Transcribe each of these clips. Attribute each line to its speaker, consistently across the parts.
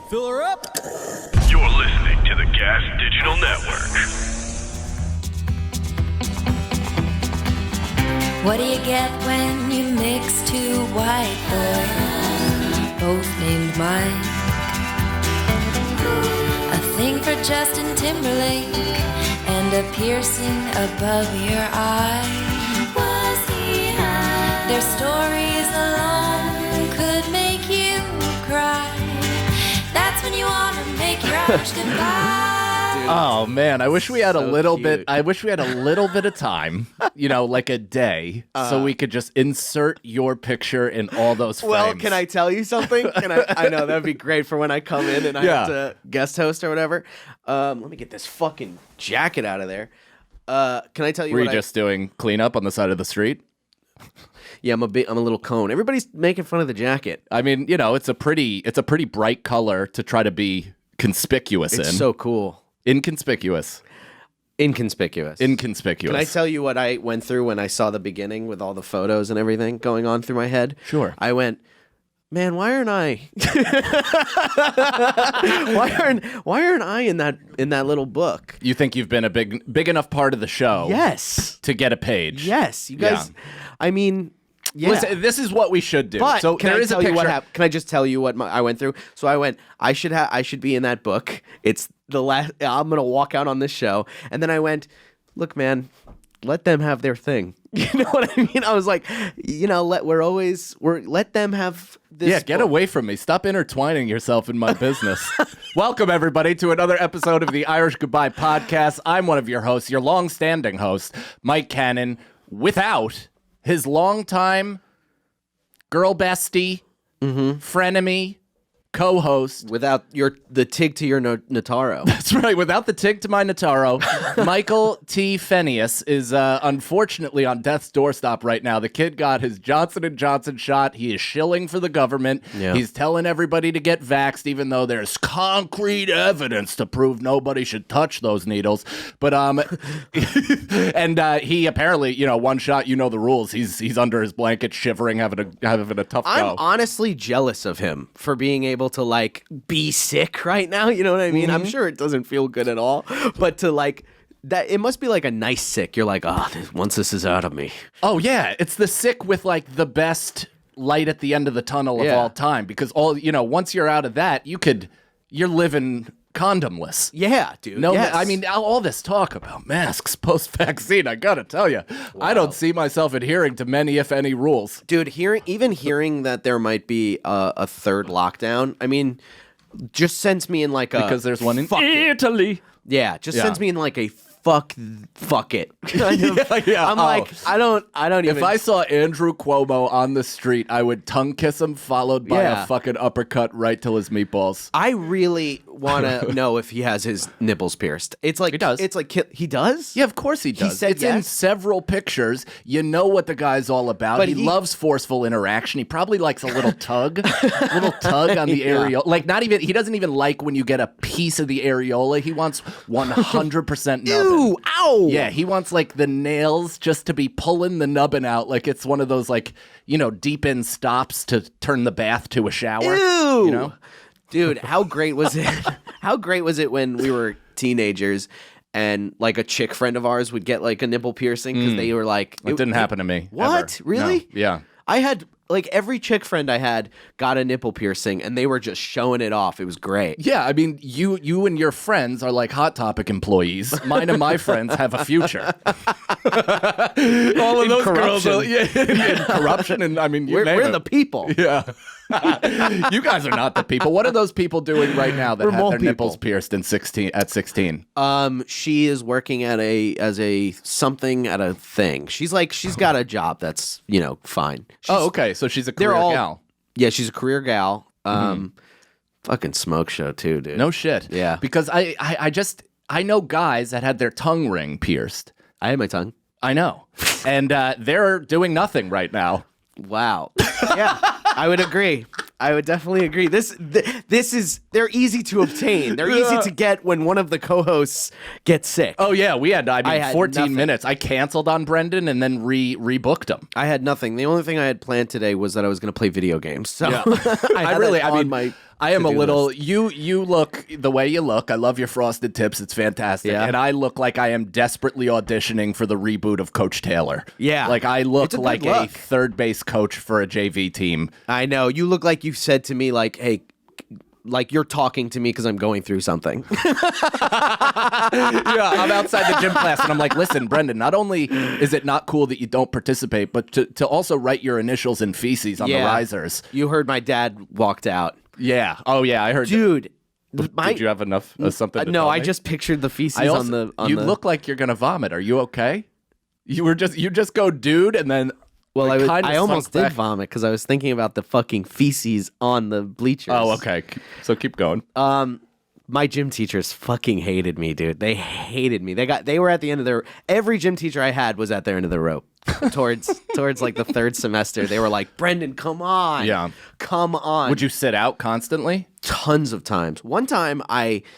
Speaker 1: Fill her up.
Speaker 2: You're listening to the Gas Digital Network.
Speaker 3: What do you get when you mix two white boys, both named Mike? A thing for Justin Timberlake and a piercing above your eye. Was he high? Their stories alone could make you cry. That's when you want to make your arch goodbye.
Speaker 4: Oh man, I wish we had
Speaker 5: so
Speaker 4: a little
Speaker 5: cute.
Speaker 4: bit. I wish we had a little bit of time, like a day, so we could just insert your picture in all those frames.
Speaker 5: Well, can I tell you something? I know that'd be great for when I come in and I have to guest host or whatever. Let me get this fucking jacket out of there. Can I tell you?
Speaker 4: Were you just doing cleanup on the side of the street?
Speaker 5: Yeah, I'm a little cone. Everybody's making fun of the jacket.
Speaker 4: I mean, it's a pretty bright color to try to be conspicuous in.
Speaker 5: It's so cool.
Speaker 4: Inconspicuous.
Speaker 5: Inconspicuous. Can I tell you what I went through when I saw the beginning with all the photos and everything going on through my head?
Speaker 4: Sure.
Speaker 5: I went, man, why aren't I? why aren't I in that little book?
Speaker 4: You think you've been a big enough part of the show?
Speaker 5: Yes.
Speaker 4: To get a page.
Speaker 5: Yes, you guys.
Speaker 4: Yeah.
Speaker 5: I mean, yeah.
Speaker 4: Listen, this is what we should do.
Speaker 5: But
Speaker 4: so
Speaker 5: can
Speaker 4: there
Speaker 5: I
Speaker 4: is
Speaker 5: tell
Speaker 4: a
Speaker 5: you
Speaker 4: picture.
Speaker 5: what happened? Can I just tell you what I went through? So I went, I should be in that book. It's the last. I'm gonna walk out on this show, and then I went, look, man, let them have their thing. You know what I mean? I was like, let them have this.
Speaker 4: Yeah, get
Speaker 5: book.
Speaker 4: away from me. Stop intertwining yourself in my business. Welcome, everybody, to another episode of the Irish Goodbye Podcast. I'm one of your hosts, your long-standing host, Mike Cannon, without his longtime girl bestie, frenemy, co-host.
Speaker 5: Without the tig to your Notaro.
Speaker 4: That's right. Without the tig to my Notaro, Michael T. Phineas is unfortunately on death's doorstep right now. The kid got his Johnson & Johnson shot. He is shilling for the government.
Speaker 5: Yeah.
Speaker 4: He's telling everybody to get vaxxed, even though there's concrete evidence to prove nobody should touch those needles. But and he apparently, one shot, the rules. He's under his blanket, shivering, having a tough go.
Speaker 5: I'm honestly jealous of him for being able to be sick right now. You know what I mean? I'm sure it doesn't feel good at all, but to that, it must be a nice sick. You're like, once this is out of me.
Speaker 4: Oh yeah, it's the sick with the best light at the end of the tunnel of all time, because once you're out of that, you're living condomless.
Speaker 5: Yeah, dude.
Speaker 4: No,
Speaker 5: yes.
Speaker 4: I mean, all this talk about masks post-vaccine, I gotta tell you, I don't see myself adhering to many, if any, rules.
Speaker 5: Dude, hearing that there might be a third lockdown, I mean, just sends me in
Speaker 4: Because there's one in
Speaker 5: fuck it.
Speaker 4: Italy.
Speaker 5: Yeah, sends me in a fuck it. Kind of.
Speaker 4: Yeah.
Speaker 5: I'm I don't even.
Speaker 4: If I saw Andrew Cuomo on the street, I would tongue kiss him, followed by a fucking uppercut right till his meatballs.
Speaker 5: I really want to know if he has his nipples pierced. It's like
Speaker 4: he does.
Speaker 5: It's like he does.
Speaker 4: Yeah, of course he does.
Speaker 5: He said
Speaker 4: it's in
Speaker 5: yes.
Speaker 4: several pictures. You know what the guy's all about.
Speaker 5: But
Speaker 4: he loves forceful interaction. He probably likes a little tug, on the areola. He doesn't even like when you get a piece of the areola. He wants 100% nubbin.
Speaker 5: Ew! Ow!
Speaker 4: Yeah, he wants the nails just to be pulling the nubbin out like it's one of those deep in stops to turn the bath to a shower.
Speaker 5: Ew! Dude, how great was it? How great was it when we were teenagers and a chick friend of ours would get a nipple piercing because they were
Speaker 4: It didn't happen to me.
Speaker 5: What?
Speaker 4: Ever.
Speaker 5: Really?
Speaker 4: No. Yeah.
Speaker 5: I had every chick friend I had got a nipple piercing and they were just showing it off. It was great.
Speaker 4: Yeah, I mean, you and your friends are like Hot Topic employees. Mine and my friends have a future. All of those girls are in corruption, and I mean,
Speaker 5: we're the people.
Speaker 4: Yeah. You guys are not the people. What are those people doing right now that have their nipples pierced at 16?
Speaker 5: She is working at a thing. She's got a job that's, fine.
Speaker 4: Okay. So she's a career gal.
Speaker 5: Yeah, she's a career gal. Fucking smoke show too, dude.
Speaker 4: No shit.
Speaker 5: Yeah.
Speaker 4: Because I know guys that had their tongue ring pierced.
Speaker 5: I had my tongue.
Speaker 4: I know. And they're doing nothing right now.
Speaker 5: Wow. Yeah, I would agree. I would definitely agree. This is, they're easy to obtain. They're easy to get when one of the co-hosts gets sick.
Speaker 4: Oh yeah, we had, I mean, 14
Speaker 5: nothing.
Speaker 4: minutes. I canceled on Brendan and then rebooked him.
Speaker 5: I had nothing. The only thing I had planned today was that I was going to play video games. So
Speaker 4: Yeah.
Speaker 5: I
Speaker 4: I am a
Speaker 5: to-do
Speaker 4: little.
Speaker 5: list.
Speaker 4: You look the way you look. I love your frosted tips. It's fantastic.
Speaker 5: Yeah.
Speaker 4: And I look like I am desperately auditioning for the reboot of Coach Taylor.
Speaker 5: Yeah.
Speaker 4: Like I look
Speaker 5: It's a good
Speaker 4: like a
Speaker 5: look.
Speaker 4: third base coach for a JV team.
Speaker 5: I know. You look like you said to me, like, hey, like you're talking to me because I'm going through something.
Speaker 4: Yeah, I'm outside the gym class and I'm like, listen, Brendan, not only is it not cool that you don't participate, but to also write your initials in feces on the risers.
Speaker 5: You heard my dad walked out.
Speaker 4: Yeah. Oh, yeah. I heard.
Speaker 5: Dude.
Speaker 4: Did you have enough of something to
Speaker 5: No,
Speaker 4: tell
Speaker 5: I
Speaker 4: me?
Speaker 5: just pictured the feces
Speaker 4: I also,
Speaker 5: on the.
Speaker 4: you look like you're going to vomit. Are you okay? You just go, dude, and then.
Speaker 5: Well,
Speaker 4: like,
Speaker 5: I almost
Speaker 4: sunk
Speaker 5: did
Speaker 4: back.
Speaker 5: vomit because I was thinking about the fucking feces on the bleachers.
Speaker 4: Oh, okay. So keep going.
Speaker 5: My gym teachers fucking hated me, dude. They hated me. They were at the end of their. Every gym teacher I had was at their end of the rope. towards like the third semester, they were like, "Brendan, come on,
Speaker 4: Yeah.
Speaker 5: come on."
Speaker 4: Would you sit out constantly?
Speaker 5: Tons of times. One time,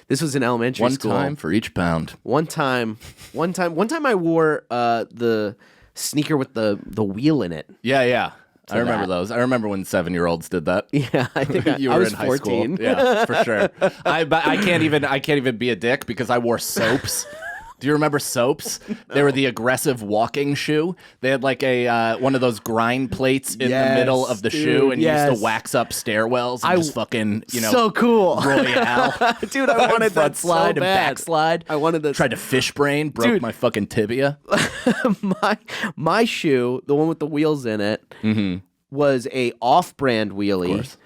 Speaker 5: this was in elementary
Speaker 4: One
Speaker 5: school.
Speaker 4: time for each pound.
Speaker 5: One time, I wore the sneaker with the wheel in it.
Speaker 4: Yeah. I remember
Speaker 5: that.
Speaker 4: those. I remember when 7-year-olds did that.
Speaker 5: Yeah, I think
Speaker 4: You
Speaker 5: I
Speaker 4: were
Speaker 5: was
Speaker 4: in high
Speaker 5: 14.
Speaker 4: school. Yeah, for sure. But I can't even be a dick because I wore soaps. Do you remember soaps? No. They were the aggressive walking shoe. They had like a one of those grind plates in the middle of the shoe, and you used to wax up stairwells and just fucking,
Speaker 5: so cool,
Speaker 4: royale.
Speaker 5: Dude, I wanted
Speaker 4: front
Speaker 5: that so
Speaker 4: slide and
Speaker 5: bad.
Speaker 4: backslide.
Speaker 5: I wanted that.
Speaker 4: Tried to fish brain, broke
Speaker 5: Dude.
Speaker 4: my fucking tibia.
Speaker 5: my shoe, the one with the wheels in it, was a off-brand wheelie.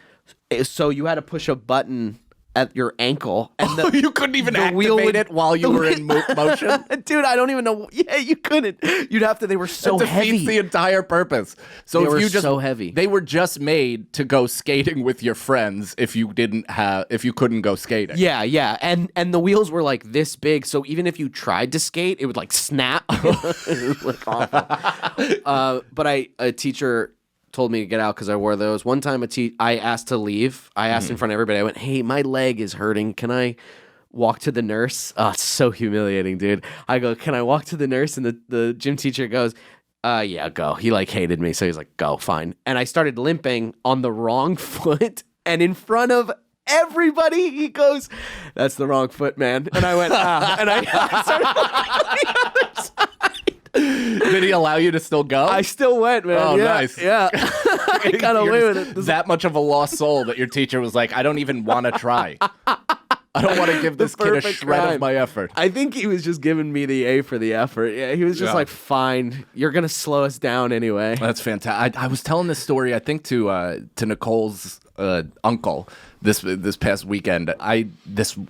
Speaker 5: So you had to push a button at your ankle, and
Speaker 4: You couldn't even
Speaker 5: the
Speaker 4: activate
Speaker 5: wheel would-
Speaker 4: it while you were in motion.
Speaker 5: Dude, I don't even know. Yeah, you couldn't. You'd have to. They were so
Speaker 4: That defeats
Speaker 5: heavy.
Speaker 4: the entire purpose. So
Speaker 5: They
Speaker 4: if
Speaker 5: were
Speaker 4: you just
Speaker 5: so heavy.
Speaker 4: They were just made to go skating with your friends if you couldn't go skating.
Speaker 5: Yeah, and the wheels were like this big, so even if you tried to skate, it would like snap. It was like awful. But a teacher told me to get out because I wore those. One time I asked to leave. I asked in front of everybody. I went, "Hey, my leg is hurting. Can I walk to the nurse?" Oh, it's so humiliating, dude. I go, "Can I walk to the nurse?" And the gym teacher goes, yeah, go. He like hated me, so he's like, "Go, fine." And I started limping on the wrong foot, and in front of everybody, he goes, "That's the wrong foot, man." And I went, "Ah," and I started walking on the other side.
Speaker 4: Did he allow you to still go?
Speaker 5: I still went, man.
Speaker 4: Oh,
Speaker 5: yeah,
Speaker 4: nice.
Speaker 5: Yeah, I got
Speaker 4: You're
Speaker 5: away with
Speaker 4: just
Speaker 5: it.
Speaker 4: That much of a lost soul that your teacher was like, I don't even want to try. I don't want to give this kid a
Speaker 5: perfect
Speaker 4: shred
Speaker 5: crime.
Speaker 4: of my effort.
Speaker 5: I think he was just giving me the A for the effort. Yeah, he was just
Speaker 4: Yeah.
Speaker 5: like, "Fine, you're gonna slow us down anyway."
Speaker 4: That's fantastic. I was telling this story, I think, to Nicole's uncle this past weekend.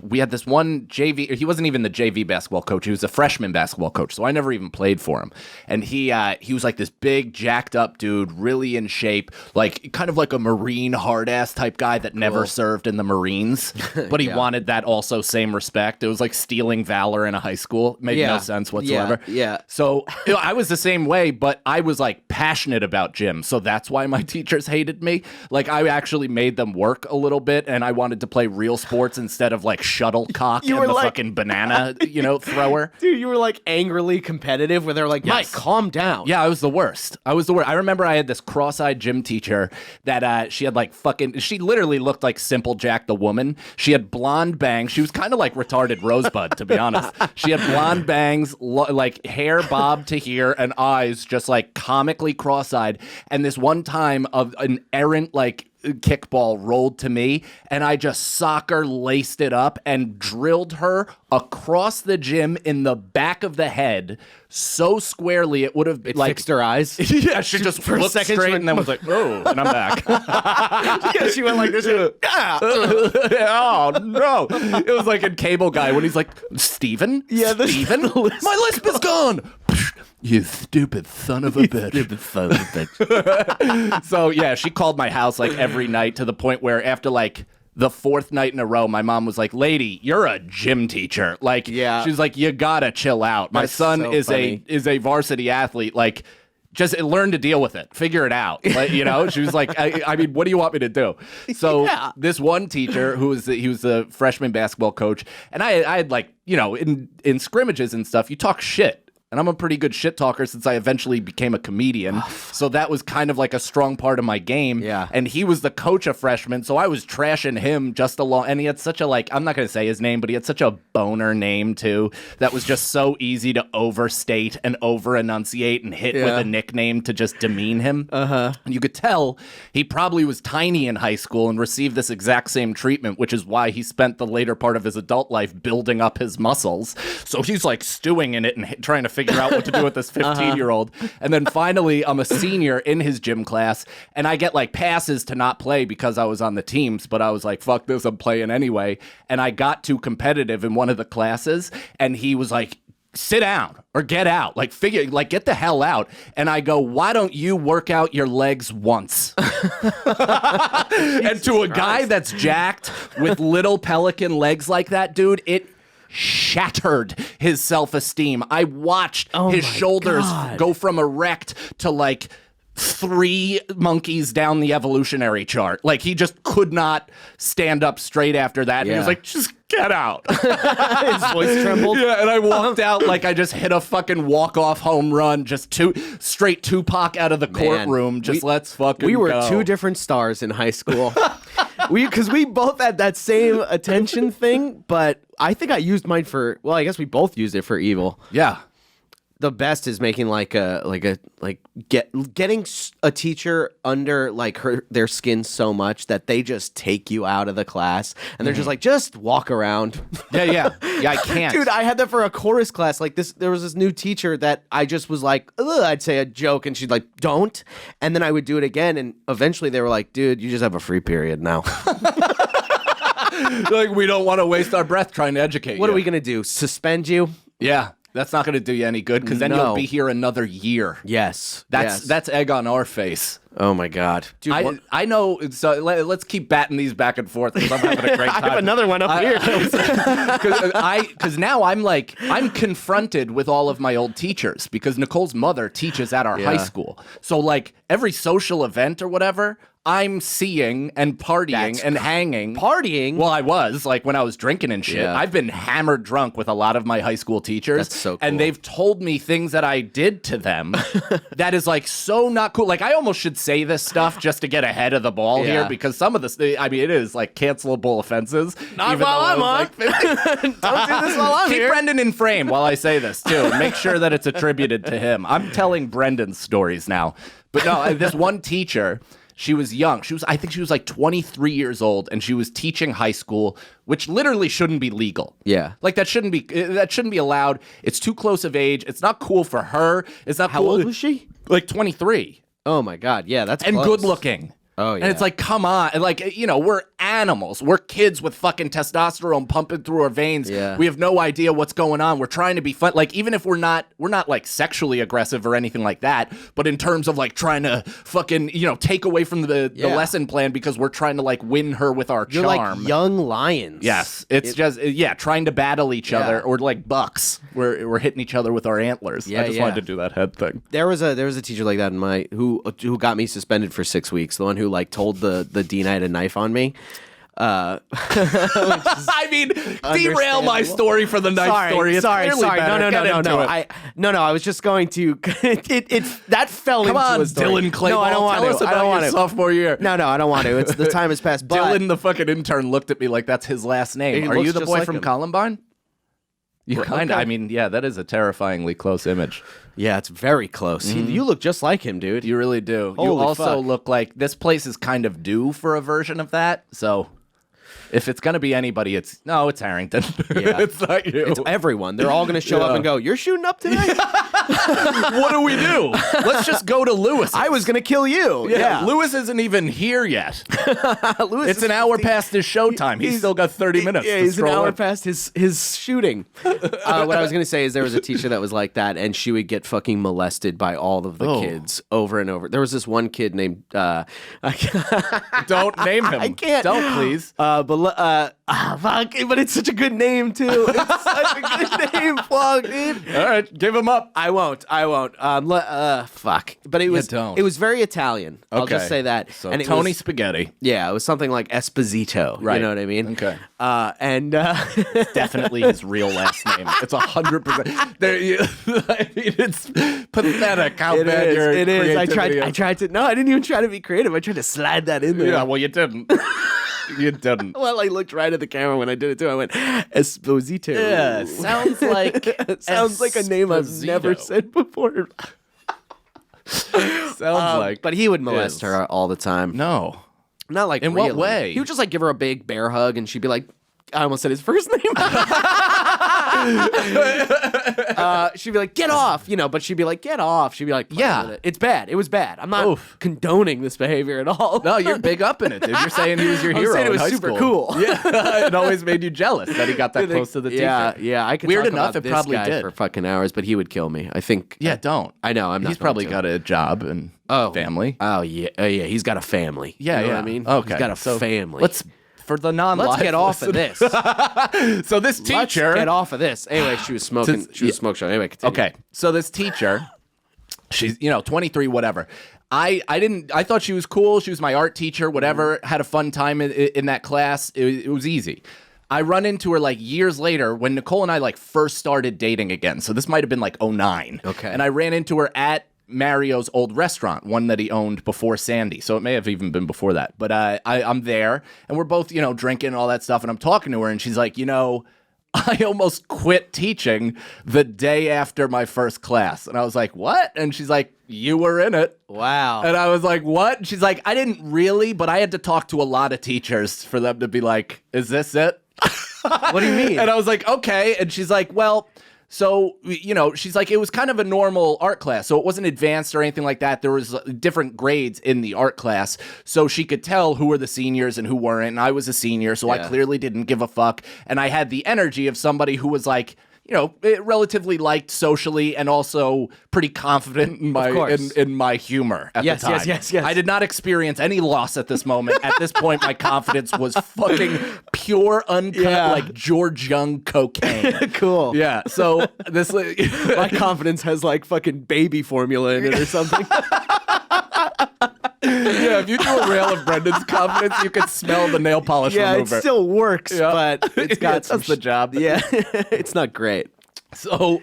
Speaker 4: We had this one JV. He wasn't even the JV basketball coach. He was a freshman basketball coach. So I never even played for him. And he was like this big, jacked up dude, really in shape, like kind of like a Marine hard ass type guy that never served in the Marines, but he wanted that also same respect. It was like stealing valor in a high school. It made no sense whatsoever.
Speaker 5: Yeah.
Speaker 4: So I was the same way, but I was like passionate about gym. So that's why my teachers hated me. Like I actually made them work a little bit, and I wanted to play real sports instead of like shuttlecock
Speaker 5: You
Speaker 4: and
Speaker 5: were
Speaker 4: the
Speaker 5: like-
Speaker 4: fucking banana, thrower.
Speaker 5: Dude, you were like angrily competitive where they're like, "Mike,
Speaker 4: Yes.
Speaker 5: calm down."
Speaker 4: Yeah, I was the worst. I remember I had this cross-eyed gym teacher that she had like she literally looked like Simple Jack the woman. She had blonde bangs. She was kind of like retarded Rosebud, to be honest. She had blonde bangs, like hair bobbed to here, and eyes just like comically cross-eyed. And this one time of an errant like kickball rolled to me, and I just soccer laced it up and drilled her across the gym in the back of the head so squarely it would have
Speaker 5: It
Speaker 4: like
Speaker 5: fixed her eyes.
Speaker 4: yeah, she just
Speaker 5: For a
Speaker 4: looked
Speaker 5: second,
Speaker 4: straight
Speaker 5: she
Speaker 4: and then was like, "Oh," and I'm back.
Speaker 5: Yeah, she went like this.
Speaker 4: Oh no! It was like in Cable Guy when he's like, "Steven?
Speaker 5: Yeah,
Speaker 4: Steven? My lisp is gone." You stupid son of a bitch.
Speaker 5: Stupid son of a bitch.
Speaker 4: So yeah, she called my house like every night to the point where after like the fourth night in a row, my mom was like, "Lady, you're a gym teacher." Like,
Speaker 5: Yeah.
Speaker 4: she was like, "You gotta chill out. My
Speaker 5: That's
Speaker 4: son
Speaker 5: so
Speaker 4: is
Speaker 5: funny.
Speaker 4: a varsity athlete. Like, just learn to deal with it. Figure it out." Like, she was like, I mean, what do you want me to do? So
Speaker 5: Yeah.
Speaker 4: this one teacher he was the freshman basketball coach, and I had like, in scrimmages and stuff, you talk shit And I'm a pretty good shit talker since I eventually became a comedian. So that was kind of like a strong part of my game.
Speaker 5: Yeah.
Speaker 4: And he was the coach of freshmen, so I was trashing him just along. And he had such a, like, I'm not going to say his name, but he had such a boner name too that was just so easy to overstate and over-enunciate and hit with a nickname to just demean him. And you could tell he probably was tiny in high school and received this exact same treatment, which is why he spent the later part of his adult life building up his muscles. So he's like stewing in it and trying to figure out what to do with this 15-year-old. And then finally, I'm a senior in his gym class, and I get like passes to not play because I was on the teams, but I was like, fuck this, I'm playing anyway. And I got too competitive in one of the classes, and he was like, sit down or get out, like get the hell out. And I go, why don't you work out your legs once? And to a guy that's jacked with little pelican legs like that, dude, it shattered his self-esteem. I watched his shoulders go from erect to like 3 monkeys down the evolutionary chart. Like he just could not stand up straight after that. And he was like, just get out.
Speaker 5: His voice trembled.
Speaker 4: Yeah, and I walked out like I just hit a fucking walk-off home run, just straight Tupac out of the courtroom. Let's fucking
Speaker 5: We were
Speaker 4: go.
Speaker 5: 2 different stars in high school. Because we both had that same attention thing, but I think I used mine for, well, I guess we both used it for evil.
Speaker 4: Yeah.
Speaker 5: The best is making getting a teacher under like their skin so much that they just take you out of the class and they're just like, just walk around.
Speaker 4: Yeah, I can't.
Speaker 5: Dude, I had that for a chorus class. Like there was this new teacher that I just was like, ugh, I'd say a joke and she'd like, don't. And then I would do it again. And eventually they were like, dude, you just have a free period now.
Speaker 4: Like, we don't want to waste our breath trying to educate you.
Speaker 5: What are we going to do? Suspend you?
Speaker 4: Yeah. That's not going to do you any good because then you'll be here another year.
Speaker 5: Yes.
Speaker 4: That's egg on our face.
Speaker 5: Oh my God. Dude,
Speaker 4: I know. So let's keep batting these back and forth because I'm having a great time.
Speaker 5: I have another one up here.
Speaker 4: Because now I'm confronted with all of my old teachers because Nicole's mother teaches at our high school. So like every social event or whatever, I'm seeing and partying and hanging.
Speaker 5: Partying?
Speaker 4: Well, I was, like, when I was drinking and shit.
Speaker 5: Yeah.
Speaker 4: I've been hammered drunk with a lot of my high school teachers.
Speaker 5: That's so cool.
Speaker 4: And they've told me things that I did to them that is, like, so not cool. Like, I almost should say this stuff just to get ahead of the ball here because some of this, I mean, it is, like, cancelable offenses.
Speaker 5: Not while I'm on. Don't do this while I'm
Speaker 4: Keep
Speaker 5: here.
Speaker 4: Brendan in frame while I say this, too. Make sure that it's attributed to him. I'm telling Brendan's stories now. But no, this one teacher... She was young. I think she was like 23 years old, and she was teaching high school, which literally shouldn't be legal.
Speaker 5: Yeah.
Speaker 4: Like that shouldn't be allowed. It's too close of age. It's not cool for her. It's not cool.
Speaker 5: How old was she?
Speaker 4: Like 23.
Speaker 5: Oh my God. Yeah, that's
Speaker 4: and
Speaker 5: close.
Speaker 4: good looking.
Speaker 5: Oh, yeah.
Speaker 4: And it's like, come on. And like, you know, we're animals. We're kids with fucking testosterone pumping through our veins.
Speaker 5: Yeah.
Speaker 4: We have no idea what's going on. We're trying to be fun. Like, even if we're not like sexually aggressive or anything like that, but in terms of like trying to fucking, you know, take away from the lesson plan because we're trying to like win her with our
Speaker 5: You're
Speaker 4: charm.
Speaker 5: like young lions.
Speaker 4: Yes. It's just, trying to battle each other or like bucks. We're hitting each other with our antlers.
Speaker 5: Yeah,
Speaker 4: I just wanted to do that head thing.
Speaker 5: There was a teacher like that in my who got me suspended for 6 weeks. The one who like told the dean I had a knife on me.
Speaker 4: I mean, derail my story for the knife story. It's
Speaker 5: Sorry.
Speaker 4: clearly better.
Speaker 5: No. I was just going to. That fell
Speaker 4: Come
Speaker 5: into
Speaker 4: on,
Speaker 5: a story.
Speaker 4: Dylan Clayball.
Speaker 5: No, I don't want
Speaker 4: Tell
Speaker 5: to.
Speaker 4: us about your sophomore year.
Speaker 5: No, I don't want to. It's the time has passed. But
Speaker 4: Dylan, the fucking intern, looked at me like that's his last name.
Speaker 5: He
Speaker 4: Are
Speaker 5: looks
Speaker 4: you the
Speaker 5: just
Speaker 4: boy
Speaker 5: like
Speaker 4: from
Speaker 5: him.
Speaker 4: Columbine? You kind of.
Speaker 5: Okay.
Speaker 4: I mean, yeah, that is a terrifyingly close image.
Speaker 5: Yeah, it's very close. You look just like him, dude.
Speaker 4: You really do. You
Speaker 5: Holy
Speaker 4: also
Speaker 5: fuck.
Speaker 4: look like this place is kind of due for a version of that. So if it's going to be anybody, it's Harrington.
Speaker 5: Yeah.
Speaker 4: It's not you.
Speaker 5: It's everyone. They're all going to show up and go, "You're shooting up today."
Speaker 4: What do we do? Let's just go to Lewis.
Speaker 5: I was going to kill you. Yeah.
Speaker 4: Lewis isn't even here yet.
Speaker 5: Lewis
Speaker 4: It's an hour past his showtime. He's still got 30 minutes.
Speaker 5: Yeah,
Speaker 4: to
Speaker 5: he's an
Speaker 4: stroll
Speaker 5: hour
Speaker 4: in.
Speaker 5: past his shooting. What I was going to say is there was a teacher that was like that, and she would get fucking molested by all of the kids over and over. There was this one kid named...
Speaker 4: Don't name him.
Speaker 5: I can't.
Speaker 4: Don't, please.
Speaker 5: Fuck, but it's such a good name, too. It's such a good name. Fuck, dude.
Speaker 4: All right, give him up.
Speaker 5: I won't. Fuck. But it was
Speaker 4: don't.
Speaker 5: it was very Italian. I'll just say that.
Speaker 4: So
Speaker 5: and it
Speaker 4: Tony
Speaker 5: was,
Speaker 4: Spaghetti.
Speaker 5: Yeah, it was something like Esposito.
Speaker 4: Right.
Speaker 5: You know what I mean?
Speaker 4: Okay.
Speaker 5: And
Speaker 4: Definitely his real last name. It's 100%. I mean, it's pathetic how bad your
Speaker 5: it is. I
Speaker 4: creativity
Speaker 5: tried to. No, I didn't even try to be creative. I tried to slide that in there.
Speaker 4: Yeah, well, you didn't. You didn't.
Speaker 5: Well, I looked right at the camera when I did it too. I went Esposito.
Speaker 4: Yeah, sounds like
Speaker 5: sounds like a name I've never
Speaker 4: Esposito.
Speaker 5: said before.
Speaker 4: Sounds like.
Speaker 5: But he would molest
Speaker 4: is.
Speaker 5: her all the time.
Speaker 4: No.
Speaker 5: Not like
Speaker 4: In what
Speaker 5: really.
Speaker 4: way?
Speaker 5: He would just like give her a big bear hug, and she'd be like, I almost said his first name. She'd be like, get off, but she'd be like, get off. She'd be like,
Speaker 4: Yeah.
Speaker 5: with it. It's bad. It was bad. I'm not
Speaker 4: Oof.
Speaker 5: condoning this behavior at all.
Speaker 4: No, you're big up in it, dude. You're saying he was your
Speaker 5: I'm
Speaker 4: hero
Speaker 5: saying it
Speaker 4: in
Speaker 5: was
Speaker 4: high
Speaker 5: super
Speaker 4: school.
Speaker 5: cool.
Speaker 4: Yeah, it always made you jealous that he got that close to the teacher.
Speaker 5: Yeah. I could
Speaker 4: Weird
Speaker 5: talk
Speaker 4: enough,
Speaker 5: about
Speaker 4: it
Speaker 5: this
Speaker 4: probably
Speaker 5: guy
Speaker 4: did.
Speaker 5: for fucking hours, but he would kill me. I think.
Speaker 4: Yeah, don't.
Speaker 5: I know. I'm not.
Speaker 4: He's
Speaker 5: going
Speaker 4: probably
Speaker 5: to.
Speaker 4: got a job and family.
Speaker 5: Oh yeah. Yeah. He's got a family.
Speaker 4: Yeah,
Speaker 5: you know
Speaker 4: yeah.
Speaker 5: what I mean?
Speaker 4: Okay.
Speaker 5: He's got a family.
Speaker 4: Let's for the non-live.
Speaker 5: Let's get off of this.
Speaker 4: So this teacher.
Speaker 5: Let's get off of this. Anyway, she was smoking. She was a smoke show. Anyway, continue.
Speaker 4: Okay, so this teacher, she's 23, whatever. I thought she was cool. She was my art teacher, whatever. Had a fun time in that class. It was easy. I run into her like years later when Nicole and I like first started dating again. So this might have been like 2009.
Speaker 5: Okay.
Speaker 4: And I ran into her at Mario's old restaurant, one that he owned before Sandy. So it may have even been before that. But I'm there, and we're both, drinking and all that stuff. And I'm talking to her, and she's like, I almost quit teaching the day after my first class. And I was like, what? And she's like, you were in it.
Speaker 5: Wow.
Speaker 4: And I was like, what? And she's like, I didn't really, but I had to talk to a lot of teachers for them to be like, is this it?
Speaker 5: What do you mean?
Speaker 4: And I was like, okay. And she's like, well, so, she's like, it was kind of a normal art class. So it wasn't advanced or anything like that. There was different grades in the art class. So she could tell who were the seniors and who weren't. And I was a senior, so I clearly didn't give a fuck. And I had the energy of somebody who was like, relatively liked socially and also pretty confident in my humor at the time.
Speaker 5: Yes.
Speaker 4: I did not experience any loss at this moment. At this point, my confidence was fucking pure, uncut, like George Young cocaine.
Speaker 5: Cool.
Speaker 4: Yeah. So this,
Speaker 5: My confidence has like fucking baby formula in it or something.
Speaker 4: yeah. If you do a rail of Brendan's confidence, you could smell the nail polish remover.
Speaker 5: It still works, but it's got
Speaker 4: That's the job.
Speaker 5: Yeah, it's not great.
Speaker 4: So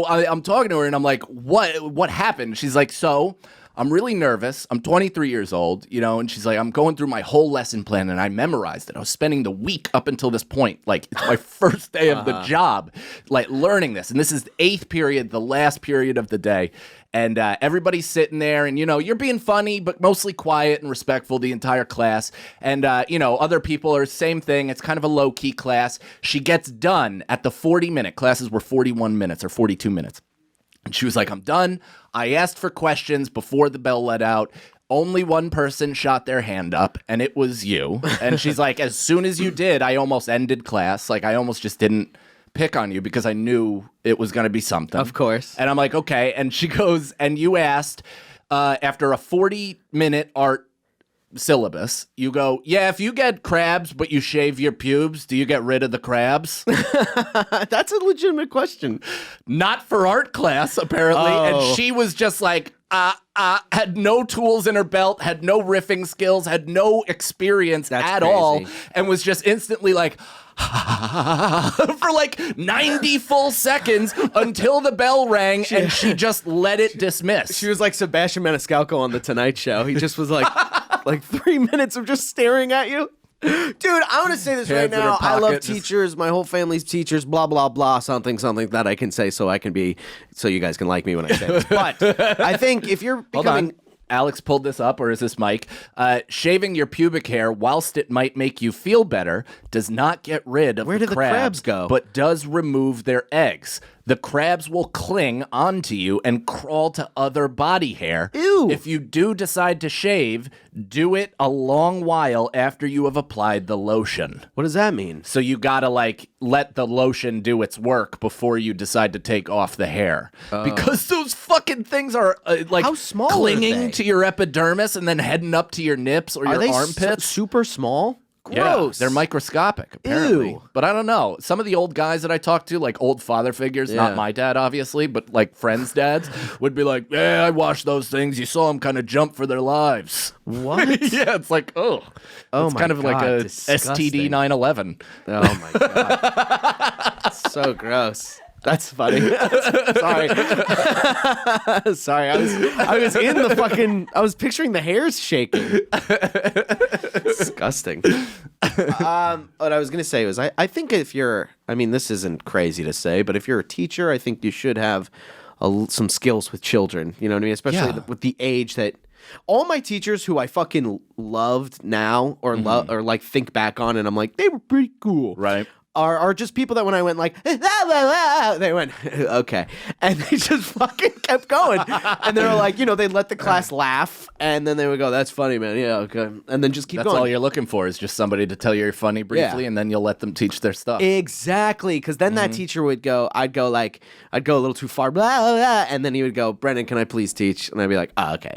Speaker 4: I'm talking to her and I'm like, what happened? She's like, so I'm really nervous. I'm 23 years old, and she's like, I'm going through my whole lesson plan and I memorized it. I was spending the week up until this point. Like, it's my first day of the job, like learning this. And this is the 8th period, the last period of the day. And everybody's sitting there and, you're being funny, but mostly quiet and respectful the entire class. And, other people are same thing. It's kind of a low-key class. She gets done at the 40-minute. Classes were 41 minutes or 42 minutes. And she was like, I'm done. I asked for questions before the bell let out. Only one person shot their hand up, and it was you. And she's like, as soon as you did, I almost ended class. Like, I almost just didn't pick on you because I knew it was going to be something.
Speaker 5: Of course.
Speaker 4: And I'm like, okay. And she goes, and you asked, after a 40-minute art syllabus, you go, yeah, if you get crabs but you shave your pubes, do you get rid of the crabs?
Speaker 5: That's a legitimate question.
Speaker 4: Not for art class, apparently.
Speaker 5: Oh.
Speaker 4: And she was just like, had no tools in her belt, had no riffing skills, had no experience at
Speaker 5: crazy.
Speaker 4: all, and was just instantly like, for like 90 full seconds until the bell rang and she just let it dismiss.
Speaker 5: She was like Sebastian Maniscalco on The Tonight Show. He just was like, 3 minutes of just staring at you. Dude, I want to say this
Speaker 4: Hands
Speaker 5: right
Speaker 4: in her
Speaker 5: now. I love
Speaker 4: pocket,
Speaker 5: teachers. My whole family's teachers, blah, blah, blah, something that I can say so you guys can like me when I say this. But I think if you're
Speaker 4: Hold
Speaker 5: becoming...
Speaker 4: on. Alex pulled this up, or is this Mike? Shaving your pubic hair, whilst it might make you feel better, does not get rid of
Speaker 5: Where
Speaker 4: the
Speaker 5: do the
Speaker 4: crabs,
Speaker 5: crabs go?
Speaker 4: but does remove their eggs. The crabs will cling onto you and crawl to other body hair.
Speaker 5: Ew.
Speaker 4: If you do decide to shave, do it a long while after you have applied the lotion.
Speaker 5: What does that mean?
Speaker 4: So you gotta let the lotion do its work before you decide to take off the hair, because those fucking things are
Speaker 5: How small are
Speaker 4: clinging
Speaker 5: they?
Speaker 4: to your epidermis and then heading up to your nips or
Speaker 5: Are
Speaker 4: your
Speaker 5: they
Speaker 4: armpits.
Speaker 5: super small? Gross.
Speaker 4: Yeah, they're microscopic, apparently.
Speaker 5: Ew.
Speaker 4: But I don't know. Some of the old guys that I talked to, like old father figures, not
Speaker 5: Yeah.
Speaker 4: my dad, obviously, but like friends' dads, would be like, yeah, I watched those things. You saw them kind of jump for their lives.
Speaker 5: What?
Speaker 4: Yeah, it's like, oh.
Speaker 5: Oh
Speaker 4: It's
Speaker 5: my
Speaker 4: kind of like
Speaker 5: God,
Speaker 4: a
Speaker 5: disgusting.
Speaker 4: STD 9/11.
Speaker 5: Oh my god. So gross. That's funny. Sorry. Sorry. I was in the fucking I was picturing the hairs shaking. Disgusting. What I was gonna say was I think if you're this isn't crazy to say, but if you're a teacher, I think you should have some skills with children. You know what I mean? Especially
Speaker 4: Yeah.
Speaker 5: with the age that all my teachers who I fucking loved now or or like think back on and I'm like, they were pretty cool.
Speaker 4: Right.
Speaker 5: Are just people that when I went like, they went, okay. And they just fucking kept going. And they were like, they let the class laugh. And then they would go, that's funny, man. Yeah, okay. And then just keep
Speaker 4: That's
Speaker 5: going.
Speaker 4: all you're looking for is just somebody to tell you you're funny briefly,
Speaker 5: Yeah.
Speaker 4: and then you'll let them teach their stuff.
Speaker 5: Exactly. Because then that teacher would go, I'd go a little too far, blah, blah, blah. And then he would go, Brendan, can I please teach? And I'd be like, oh, okay.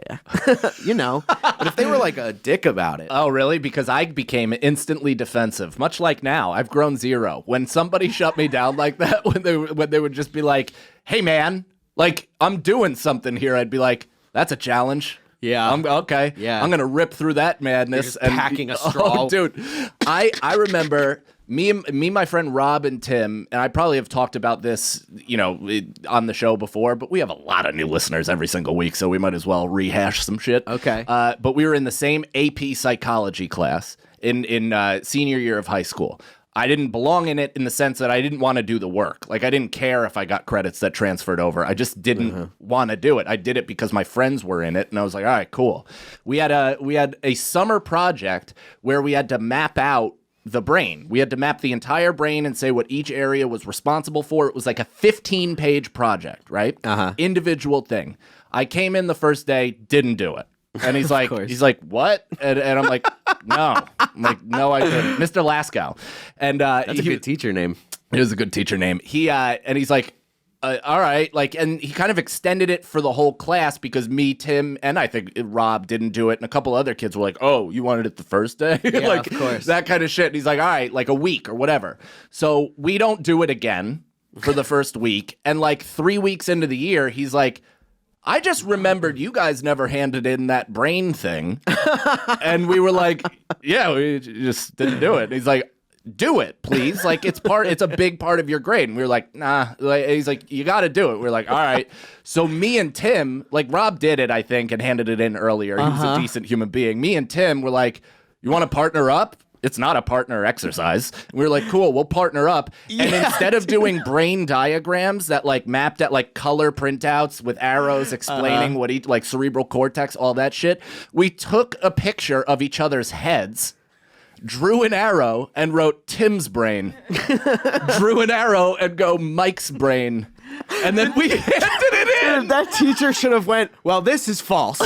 Speaker 5: Yeah. But if they were like a dick about it.
Speaker 4: Oh, really? Because I became instantly defensive, much like now. I've grown zero. When somebody shut me down like that, when they would just be like, "Hey, man, like I'm doing something here," I'd be like, "That's a challenge."
Speaker 5: Yeah.
Speaker 4: Okay.
Speaker 5: Yeah.
Speaker 4: I'm gonna rip through that madness.
Speaker 5: You're just packing a straw.
Speaker 4: Oh, dude, I remember. Me, my friend Rob and Tim, and I probably have talked about this, on the show before, but we have a lot of new listeners every single week, so we might as well rehash some shit.
Speaker 5: Okay.
Speaker 4: But we were in the same AP psychology class in senior year of high school. I didn't belong in it in the sense that I didn't want to do the work. Like, I didn't care if I got credits that transferred over. I just didn't want to do it. I did it because my friends were in it, and I was like, all right, cool. We had a summer project where we had to map out the brain. We had to map the entire brain and say what each area was responsible for. It was like a 15-page project, right? Individual thing. I came in the first day, didn't do it. And he's like, what? And I'm like, no. I'm like, no, I didn't. Mr. Laskow. And
Speaker 5: That's a good teacher name.
Speaker 4: it was a good teacher name. And he's like, all right. Like, and he kind of extended it for the whole class because me, Tim, and I think Rob didn't do it. And a couple other kids were like, oh, you wanted it the first day?
Speaker 5: Yeah,
Speaker 4: like,
Speaker 5: of course.
Speaker 4: that kind of shit. And he's like, all right, like a week or whatever. So we don't do it again for the first week. And like 3 weeks into the year, he's like, I just remembered you guys never handed in that brain thing. And we were like, yeah, we just didn't do it. And he's like, do it, please. Like, it's a big part of your grade. And we were like, nah. He's like, you got to do it. We are like, all right. So me and Tim, like Rob did it, I think, and handed it in earlier. He was a decent human being. Me and Tim were like, you want to partner up? It's not a partner exercise. And we were like, cool, we'll partner up. And instead of doing brain diagrams that like mapped at like color printouts with arrows explaining what each, like cerebral cortex, all that shit, we took a picture of each other's heads, drew an arrow and wrote Tim's brain, drew an arrow and go Mike's brain. And then we handed it in.
Speaker 5: Dude, that teacher should have went, well, this is false.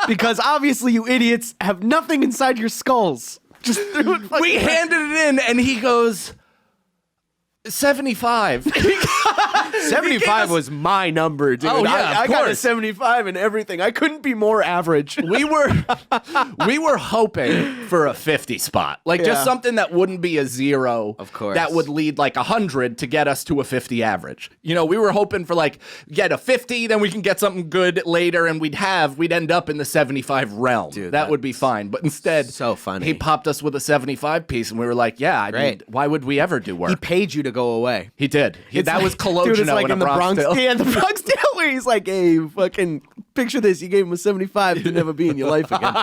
Speaker 5: Because obviously you idiots have nothing inside your skulls. Just threw it.
Speaker 4: We handed it in, and he goes, 75.
Speaker 5: 75 was my number, dude.
Speaker 4: Oh, yeah,
Speaker 5: I
Speaker 4: of
Speaker 5: got a
Speaker 4: course.
Speaker 5: 75 and everything. I couldn't be more average.
Speaker 4: We were hoping for a 50 spot, like just
Speaker 5: Yeah.
Speaker 4: something that wouldn't be a 0.
Speaker 5: Of course.
Speaker 4: That would lead like 100 to get us to a 50 average. You know, we were hoping for like get a 50, then we can get something good later, and we'd end up in the 75 realm.
Speaker 5: Dude,
Speaker 4: that would be fine. But instead,
Speaker 5: so funny.
Speaker 4: he popped us with a 75 piece, and we were like, yeah, I mean,
Speaker 5: Great.
Speaker 4: why would we ever do work?
Speaker 5: He paid you to go away.
Speaker 4: He did. That was Cologeno
Speaker 5: Dude, it's like
Speaker 4: in
Speaker 5: in the Bronx.
Speaker 4: Tale.
Speaker 5: Yeah, in the Bronx Tale, where he's like, hey, fucking picture this. You gave him a 75 to never be in your life again.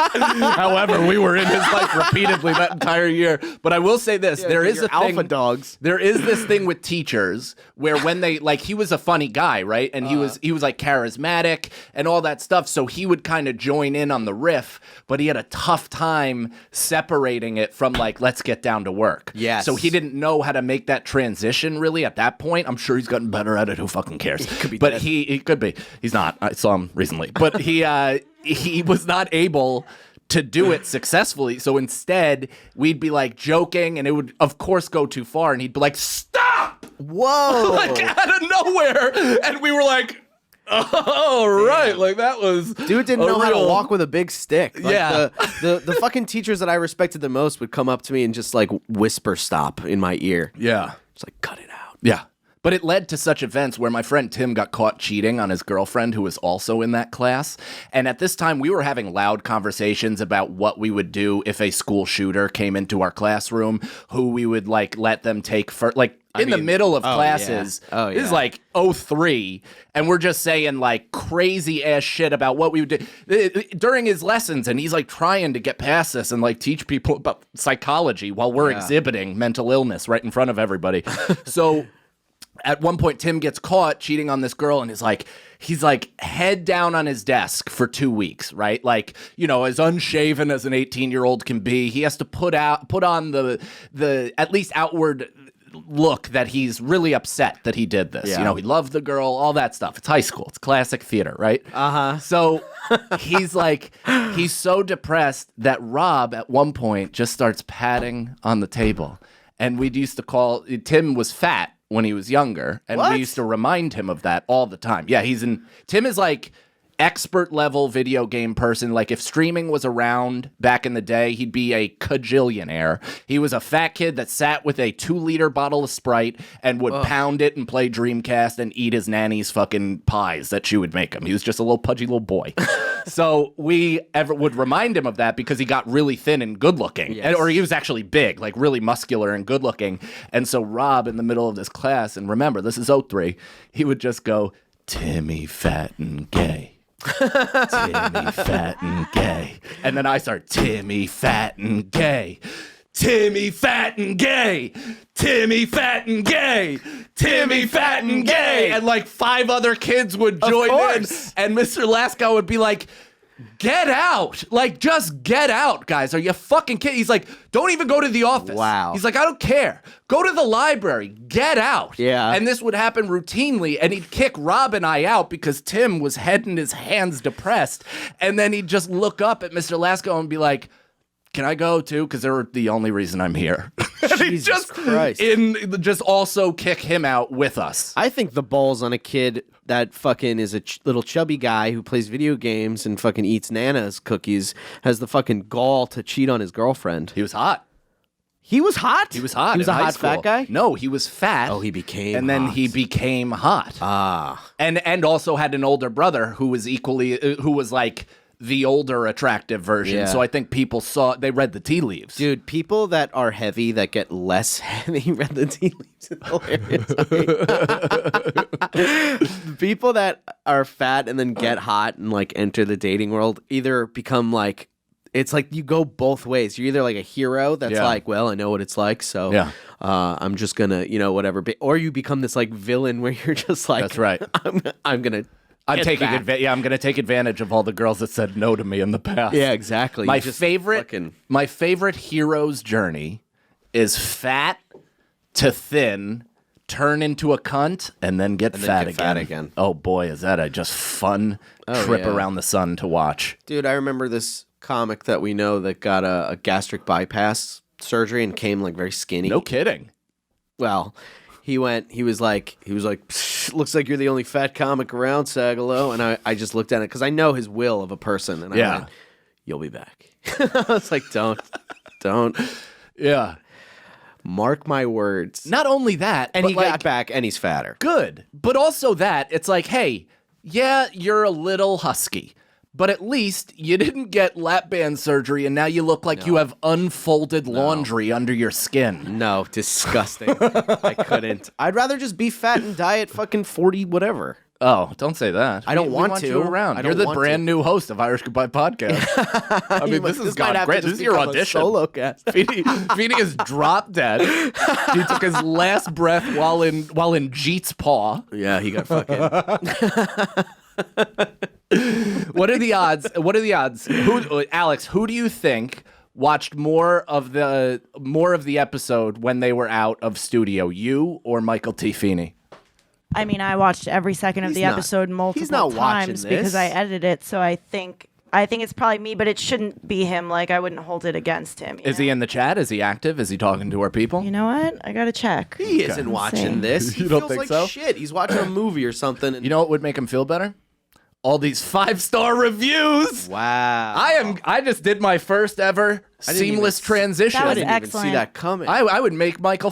Speaker 4: However, we were in his life repeatedly that entire year. But I will say this: there is a thing.
Speaker 5: alpha dogs.
Speaker 4: There is this thing with teachers where when they like, he was a funny guy, right? And he was like charismatic and all that stuff. So he would kind of join in on the riff, but he had a tough time separating it from like, let's get down to work.
Speaker 5: Yes.
Speaker 4: So he didn't know how to make that transition really at that point. I'm sure he's gotten better at it. Who fucking cares?
Speaker 5: He could be
Speaker 4: but
Speaker 5: dead.
Speaker 4: he could be. He's not. I saw him recently, but he was not able to do it successfully. So instead, we'd be like joking, and it would, of course, go too far, and he'd be like, "Stop!"
Speaker 5: Whoa.
Speaker 4: like out of nowhere, and we were like, Oh, right. Like that was.
Speaker 5: Dude didn't know how to walk with a big stick. Like,
Speaker 4: Yeah.
Speaker 5: The fucking teachers that I respected the most would come up to me and just like whisper stop in my ear.
Speaker 4: Yeah.
Speaker 5: It's like, cut it out.
Speaker 4: Yeah. But it led to such events where my friend Tim got caught cheating on his girlfriend who was also in that class. And at this time, we were having loud conversations about what we would do if a school shooter came into our classroom, who we would like let them take first. Like in the middle of classes, this is like 03, and we're just saying like crazy ass shit about what we would do during his lessons. And he's like trying to get past this and like teach people about psychology while we're exhibiting mental illness right in front of everybody. So at one point, Tim gets caught cheating on this girl and he's like head down on his desk for 2 weeks, right? Like, you know, as unshaven as an 18-year-old can be, he has to put on the at least outward look that he's really upset that he did this. Yeah. You know, he loved the girl, all that stuff. It's high school. It's classic theater, right? Uh-huh. So he's so depressed that Rob at one point just starts patting on the table. And we used to call, Tim was fat when he was younger, and we used to remind him of that all the time. Yeah, Tim is like expert level video game person. Like if streaming was around back in the day, he'd be a cajillionaire. He was a fat kid that sat with a 2-liter bottle of Sprite and would pound it and play Dreamcast and eat his nanny's fucking pies that she would make him. He was just a little pudgy little boy. So we would remind him of that because he got really thin and good looking. Yes. Or he was actually big, like really muscular and good looking. And so Rob, in the middle of this class, and remember, this is 03, he would just go, Timmy fat and gay. Timmy fat and gay. And then I start, Timmy fat and gay. Timmy fat and gay. Timmy fat and gay. Timmy fat and gay. And like 5 other kids would join in. And Mr. Laskow would be like, get out. Like, just get out, guys. Are you fucking kidding? He's like, don't even go to the office.
Speaker 5: Wow.
Speaker 4: He's like, I don't care. Go to the library. Get out.
Speaker 5: Yeah.
Speaker 4: And this would happen routinely, and he'd kick Rob and I out because Tim was head in his hands depressed. And then he'd just look up at Mr. Laskow and be like, can I go too? Because they're the only reason I'm here.
Speaker 5: Jesus Christ.
Speaker 4: Just also kick him out with us.
Speaker 5: I think the balls on a kid that fucking is a little chubby guy who plays video games and fucking eats Nana's cookies has the fucking gall to cheat on his girlfriend.
Speaker 4: He was hot.
Speaker 5: He was hot?
Speaker 4: He was hot.
Speaker 5: He was a hot fat guy?
Speaker 4: No, he was fat.
Speaker 5: Oh, he became
Speaker 4: And then he became hot.
Speaker 5: Ah.
Speaker 4: And also had an older brother who was who was like the older attractive version.
Speaker 5: Yeah.
Speaker 4: So I think people they read the tea leaves.
Speaker 5: Dude, people that are heavy that get less heavy read the tea leaves. It's hilarious. People that are fat and then get hot and like enter the dating world either become like, it's like you go both ways. You're either like a hero that's like, well, I know what it's like, so I'm just gonna, whatever. Or you become this like villain where you're just like,
Speaker 4: that's right.
Speaker 5: I'm gonna.
Speaker 4: I'm going to take advantage of all the girls that said no to me in the past.
Speaker 5: Yeah, exactly.
Speaker 4: My favorite hero's journey is fat to thin, turn into a cunt, and then get fat again. Oh boy, is that a just fun trip around the sun to watch. Dude,
Speaker 5: I remember this comic that we know that got a gastric bypass surgery and came like very skinny.
Speaker 4: No kidding.
Speaker 5: Well, he was like, looks like you're the only fat comic around, Sagalow. And I just looked at it because I know his will of a person. And I went, you'll be back. I was like, don't.
Speaker 4: Yeah.
Speaker 5: Mark my words.
Speaker 4: Not only that,
Speaker 5: and he got back and he's fatter.
Speaker 4: Good. But also that, it's like, hey, yeah, you're a little husky. But at least you didn't get lap band surgery and now you look like you have unfolded laundry under your skin.
Speaker 5: No, disgusting. I couldn't. I'd rather just be fat and die at fucking 40 whatever.
Speaker 4: Oh, don't say that.
Speaker 5: I don't want to.
Speaker 4: You around. You're the brand new host of Irish Goodbye Podcast. I mean, this has gone great. This is your audition.
Speaker 5: Solo cast.
Speaker 4: Feeney is drop dead. He took his last breath while in Jeet's paw.
Speaker 5: Yeah, he got fucking...
Speaker 4: What are the odds? Alex, who do you think watched more of the episode when they were out of studio? You or Michael T. Feeney?
Speaker 1: I mean, I watched every second of the episode multiple times because I edited it. So I think I think it's probably me, but it shouldn't be him. Like, I wouldn't hold it against him.
Speaker 4: Is he in the chat? Is he active? Is he talking to our people?
Speaker 1: You know what? I gotta check.
Speaker 5: He isn't watching this. He
Speaker 4: You don't
Speaker 5: feels
Speaker 4: think
Speaker 5: like
Speaker 4: so?
Speaker 5: shit. He's watching a movie or something. And
Speaker 4: You know what would make him feel better? All these 5-star reviews.
Speaker 5: wow.
Speaker 4: I just did my first ever
Speaker 5: didn't
Speaker 4: seamless
Speaker 5: even-
Speaker 4: transition.
Speaker 1: That
Speaker 5: I
Speaker 1: was
Speaker 5: didn't even
Speaker 1: excellent.
Speaker 5: see that coming.
Speaker 4: I would make Michael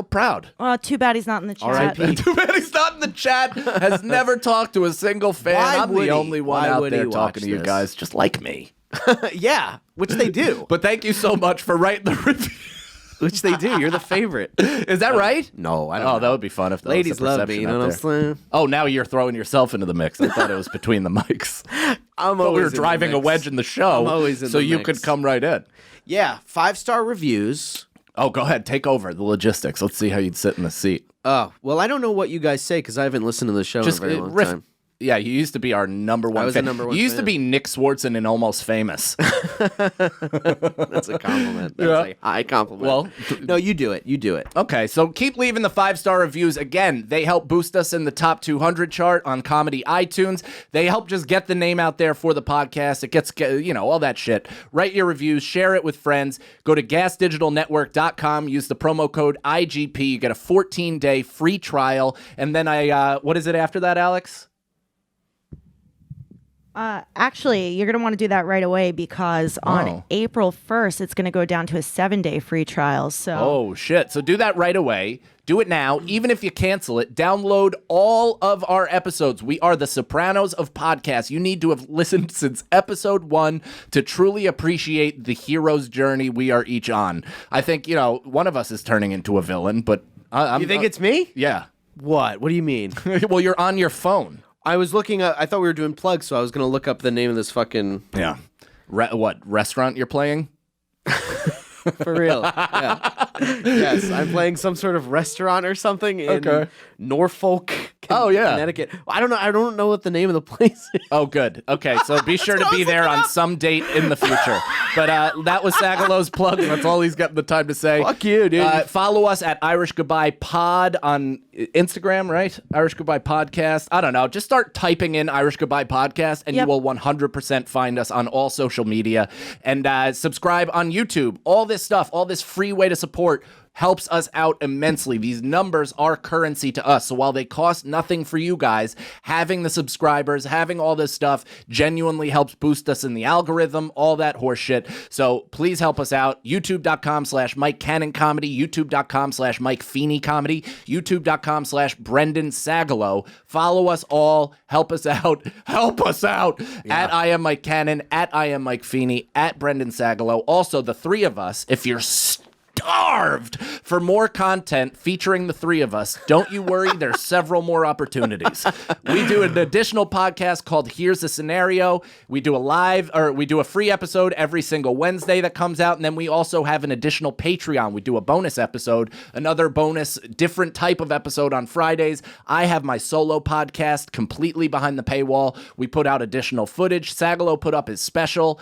Speaker 4: proud.
Speaker 1: Oh, too bad he's not in the chat.
Speaker 5: R.I.P.
Speaker 4: Too bad he's not in the chat. Has never talked to a single fan.
Speaker 5: Why
Speaker 4: I'm
Speaker 5: would
Speaker 4: the
Speaker 5: he?
Speaker 4: only one
Speaker 5: Why
Speaker 4: out
Speaker 5: would
Speaker 4: there
Speaker 5: he
Speaker 4: talking to
Speaker 5: watch
Speaker 4: you
Speaker 5: this?
Speaker 4: guys, just like me.
Speaker 5: Yeah, which they do.
Speaker 4: But thank you so much for writing the review.
Speaker 5: Which they do. You're the favorite.
Speaker 4: Is that right?
Speaker 5: No, I don't
Speaker 4: Oh,
Speaker 5: know.
Speaker 4: that would be fun if that
Speaker 5: Ladies
Speaker 4: was the
Speaker 5: love
Speaker 4: perception
Speaker 5: me, you
Speaker 4: out
Speaker 5: know what I'm
Speaker 4: there.
Speaker 5: saying?
Speaker 4: Oh, now you're throwing yourself into the mix. I thought it was between the mics.
Speaker 5: I'm
Speaker 4: But
Speaker 5: always
Speaker 4: we were
Speaker 5: in the
Speaker 4: driving a
Speaker 5: mix.
Speaker 4: wedge in the show,
Speaker 5: I'm always in
Speaker 4: so
Speaker 5: the
Speaker 4: you
Speaker 5: mix.
Speaker 4: could come right in.
Speaker 5: Yeah, 5-star reviews.
Speaker 4: Oh, go ahead. Take over the logistics. Let's see how you'd sit in the seat.
Speaker 5: Oh, well, I don't know what you guys say because I haven't listened to the show in a very long
Speaker 4: riff.
Speaker 5: time.
Speaker 4: Yeah, you used to be our number one
Speaker 5: I was
Speaker 4: fan.
Speaker 5: the number one
Speaker 4: You used to
Speaker 5: fan.
Speaker 4: be Nick Swartzen in Almost Famous.
Speaker 5: That's a compliment. That's a high compliment.
Speaker 4: Well,
Speaker 5: no, you do it. You do it.
Speaker 4: Okay, so keep leaving the 5-star reviews. Again, they help boost us in the top 200 chart on Comedy iTunes. They help just get the name out there for the podcast. It gets, all that shit. Write your reviews, share it with friends. Go to gasdigitalnetwork.com, use the promo code IGP. You get a 14-day free trial. And then what is it after that, Alex?
Speaker 1: Actually, you're going to want to do that right away because on April 1st, it's going to go down to a 7-day free trial. So,
Speaker 4: Oh, shit. So do that right away. Do it now. Even if you cancel it, download all of our episodes. We are the Sopranos of podcasts. You need to have listened since episode 1 to truly appreciate the hero's journey we are each on. I think, one of us is turning into a villain, but
Speaker 5: You think it's me?
Speaker 4: Yeah.
Speaker 5: What? What do you mean?
Speaker 4: Well, you're on your phone.
Speaker 5: I was looking up. I thought we were doing plugs, so I was going to look up the name of this fucking.
Speaker 4: Yeah. What restaurant you're playing?
Speaker 5: For real. Yeah. Yes, I'm playing some sort of restaurant or something in Norfolk, Connecticut. I don't know. I don't know what the name of the place is.
Speaker 4: Oh, good. Okay, so be sure to be there on some date in the future. But that was Sagalow's plug. That's all he's got the time to say.
Speaker 5: Fuck you, dude.
Speaker 4: Follow us at Irish Goodbye Pod on Instagram, right? Irish Goodbye Podcast. I don't know. Just start typing in Irish Goodbye Podcast, and you will 100% find us on all social media. And subscribe on YouTube. All this stuff, all this free way to support helps us out immensely. These numbers are currency to us. So while they cost nothing for you guys, having the subscribers, having all this stuff genuinely helps boost us in the algorithm, all that horse shit. So please help us out. YouTube.com/Mike Cannon Comedy, YouTube.com/Mike Feeney Comedy, YouTube.com/Brendan Sagalow. Follow us all. Help us out. Help us out. At I Am Mike Cannon, at I Am Mike Feeney, at Brendan Sagalow. Also, the three of us, if you're starved for more content featuring the three of us, don't you worry, there's several more opportunities. We do an additional podcast called Here's a Scenario. We do a free episode every single Wednesday that comes out, and then we also have an additional Patreon. We do a bonus episode, another bonus different type of episode on Fridays. I have my solo podcast completely behind the paywall. We put out additional footage. Sagalow put up his special.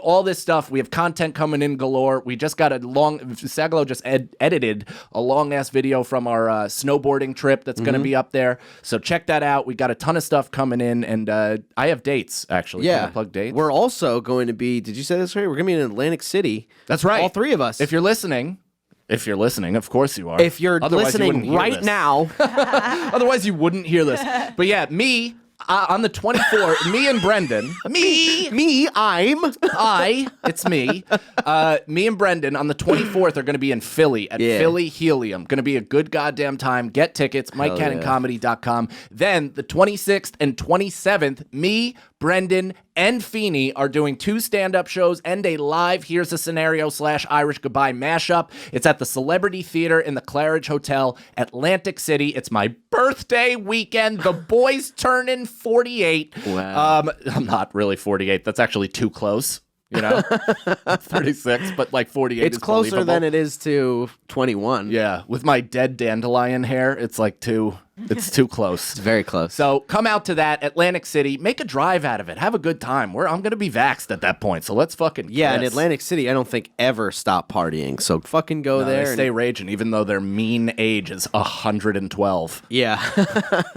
Speaker 4: All this stuff. We have content coming in galore. We just got Sagalow just edited a long-ass video from our snowboarding trip that's going to be up there. So check that out. We got a ton of stuff coming in, and I have dates, actually. Can I plug dates?
Speaker 5: We're also going to be, did you say this right? We're going to be in Atlantic City.
Speaker 4: That's right.
Speaker 5: All three of us.
Speaker 4: If you're listening, of course you are.
Speaker 5: If you're
Speaker 4: Otherwise, you wouldn't
Speaker 5: listening
Speaker 4: hear
Speaker 5: right
Speaker 4: this.
Speaker 5: now.
Speaker 4: Otherwise, you wouldn't hear this. But yeah, me... on the 24th, me and Brendan. It's me. Me and Brendan on the 24th are going to be in Philly at Philly Helium. Going to be a good goddamn time. Get tickets, MikeCannonComedy.com. Then the 26th and 27th, me, Brendan, and Feeney are doing 2 stand-up shows and a live Here's a Scenario /Irish Goodbye mashup. It's at the Celebrity Theater in the Claridge Hotel, Atlantic City. It's my birthday weekend. The boys turning 48.
Speaker 5: Wow.
Speaker 4: I'm not really 48. That's actually too close. 36, but like 48
Speaker 5: It's
Speaker 4: is
Speaker 5: closer
Speaker 4: believable.
Speaker 5: than it is to 21.
Speaker 4: Yeah, with my dead dandelion hair, it's like too It's too close.
Speaker 5: It's very close.
Speaker 4: So come out to that, Atlantic City. Make a drive out of it. Have a good time. I'm going to be vaxxed at that point, so let's fucking
Speaker 5: yeah, in
Speaker 4: kiss.
Speaker 5: Atlantic City, I don't think ever stop partying. So fucking go there.
Speaker 4: They stay raging, even though their mean age is 112.
Speaker 5: Yeah.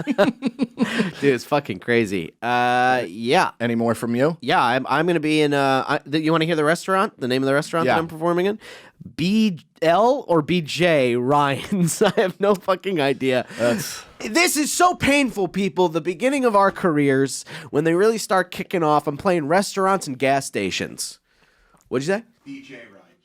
Speaker 5: Dude, it's fucking crazy. Yeah.
Speaker 4: Any more from you?
Speaker 5: Yeah, I'm going to be in, you want to hear the restaurant? The name of the restaurant that I'm performing in? BL or BJ Ryan's. I have no fucking idea. This is so painful, people. The beginning of our careers, when they really start kicking off, I'm playing restaurants and gas stations. What'd you say?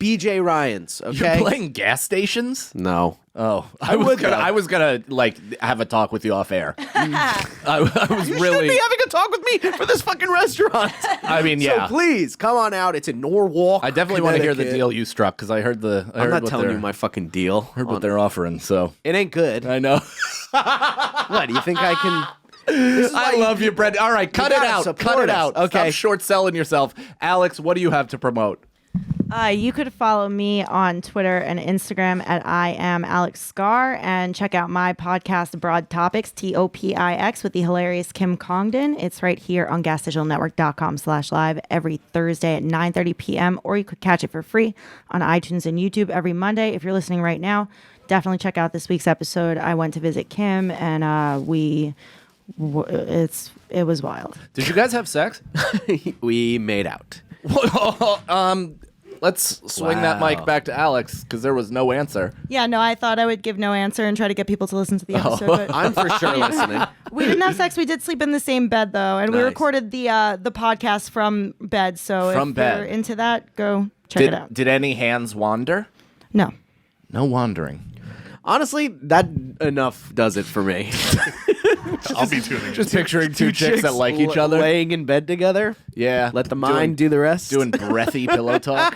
Speaker 5: BJ Ryan's. Okay.
Speaker 4: You're playing gas stations?
Speaker 5: No.
Speaker 4: Oh, I was gonna like have a talk with you off air. I was
Speaker 5: You
Speaker 4: really
Speaker 5: should be having a talk with me for this fucking restaurant.
Speaker 4: I mean, yeah.
Speaker 5: So please come on out. It's in Norwalk.
Speaker 4: I definitely want to hear the
Speaker 5: Connecticut.
Speaker 4: deal you struck because I heard the.
Speaker 5: I'm not telling you my fucking deal.
Speaker 4: Heard what they're offering, so
Speaker 5: It ain't good.
Speaker 4: I know.
Speaker 5: What do you think I can?
Speaker 4: I love you, Brendan. All right, cut it
Speaker 5: gotta
Speaker 4: out.
Speaker 5: support
Speaker 4: Cut it
Speaker 5: us.
Speaker 4: out.
Speaker 5: Okay.
Speaker 4: Stop short selling yourself, Alex. What do you have to promote?
Speaker 1: You could follow me on Twitter and Instagram at I am Alex Scar and check out my podcast, Broad Topics, TOPIX, with the hilarious Kim Congdon. It's right here on gasdigitalnetwork.com/live every Thursday at 9:30 p.m. Or you could catch it for free on iTunes and YouTube every Monday. If you're listening right now, definitely check out this week's episode. I went to visit Kim and it was wild.
Speaker 4: Did you guys have sex?
Speaker 5: We made out.
Speaker 4: Let's swing that mic back to Alex because there was no answer.
Speaker 1: Yeah, no, I thought I would give no answer and try to get people to listen to the episode. But
Speaker 5: I'm for sure listening.
Speaker 1: we didn't have sex. We did sleep in the same bed though, and we
Speaker 5: Nice.
Speaker 1: recorded the podcast from bed. So
Speaker 4: From
Speaker 1: if
Speaker 4: bed.
Speaker 1: you're into that, go check it out.
Speaker 4: Did any hands wander?
Speaker 1: No.
Speaker 4: No wandering.
Speaker 5: Honestly, that enough does it for me.
Speaker 6: I'll be tuning in.
Speaker 4: Just picturing two chicks that like each other.
Speaker 5: Laying in bed together.
Speaker 4: Yeah.
Speaker 5: Let the mind do the rest.
Speaker 4: Doing breathy pillow talk.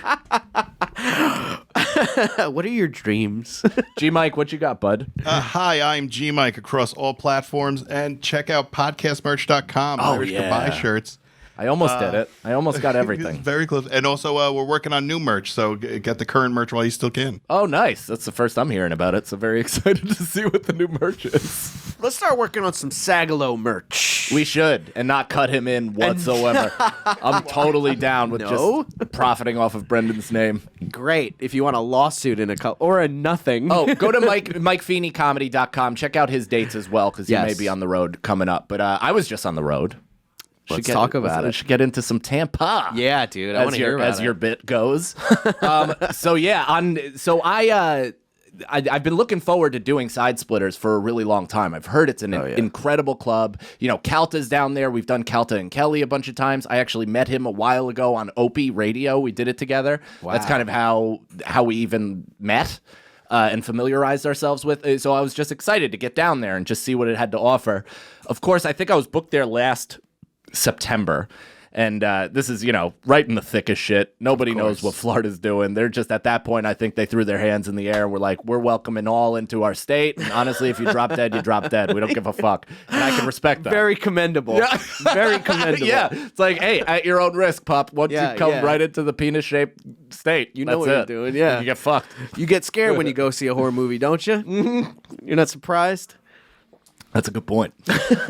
Speaker 5: What are your dreams?
Speaker 4: G Mike, what you got, bud?
Speaker 6: Hi, I'm G Mike across all platforms, and check out podcastmerch.com. Irish
Speaker 4: yeah.
Speaker 6: Goodbye shirts.
Speaker 4: I almost did it. I almost got everything.
Speaker 6: Very close. And also, we're working on new merch, so get the current merch while you still can.
Speaker 4: Oh, nice. That's the first I'm hearing about it, so very excited to see what the new merch is.
Speaker 5: Let's start working on some Sagalow merch.
Speaker 4: We should, and not cut him in whatsoever. I'm totally down with
Speaker 5: No?
Speaker 4: just profiting off of Brendan's name.
Speaker 5: Great. If you want a lawsuit in a couple or a nothing.
Speaker 4: Oh, go to MikeFeeneyComedy.com. Check out his dates as well, because he
Speaker 5: Yes.
Speaker 4: may be on the road coming up. But I was just on the road.
Speaker 5: Let's talk about it.
Speaker 4: Should get into some Tampa.
Speaker 5: Yeah, dude. I want to hear about
Speaker 4: as
Speaker 5: it.
Speaker 4: your bit goes. I've been looking forward to doing Side Splitters for a really long time. I've heard it's an incredible club. You know, Calta's down there. We've done Calta and Kelly a bunch of times. I actually met him a while ago on Opie Radio. We did it together.
Speaker 5: Wow.
Speaker 4: That's kind of how we even met. And familiarized ourselves with it. So I was just excited to get down there and just see what it had to offer. Of course, I think I was booked there last September. And this is, right in the thick of shit. Nobody knows what Florida's doing. They're just, at that point, I think they threw their hands in the air. We're like, we're welcoming all into our state. And honestly, if you drop dead, you drop dead. We don't give a fuck. And I can respect that.
Speaker 5: Very commendable.
Speaker 4: Yeah.
Speaker 5: Very commendable.
Speaker 4: Yeah. It's like, hey, at your own risk, pup. Once
Speaker 5: Yeah,
Speaker 4: you come
Speaker 5: yeah.
Speaker 4: right into the penis-shaped state,
Speaker 5: You know
Speaker 4: that's
Speaker 5: what you're
Speaker 4: it.
Speaker 5: doing, yeah.
Speaker 4: You get fucked.
Speaker 5: You get scared when you go see a horror movie, don't you? You're not surprised?
Speaker 4: That's a good point.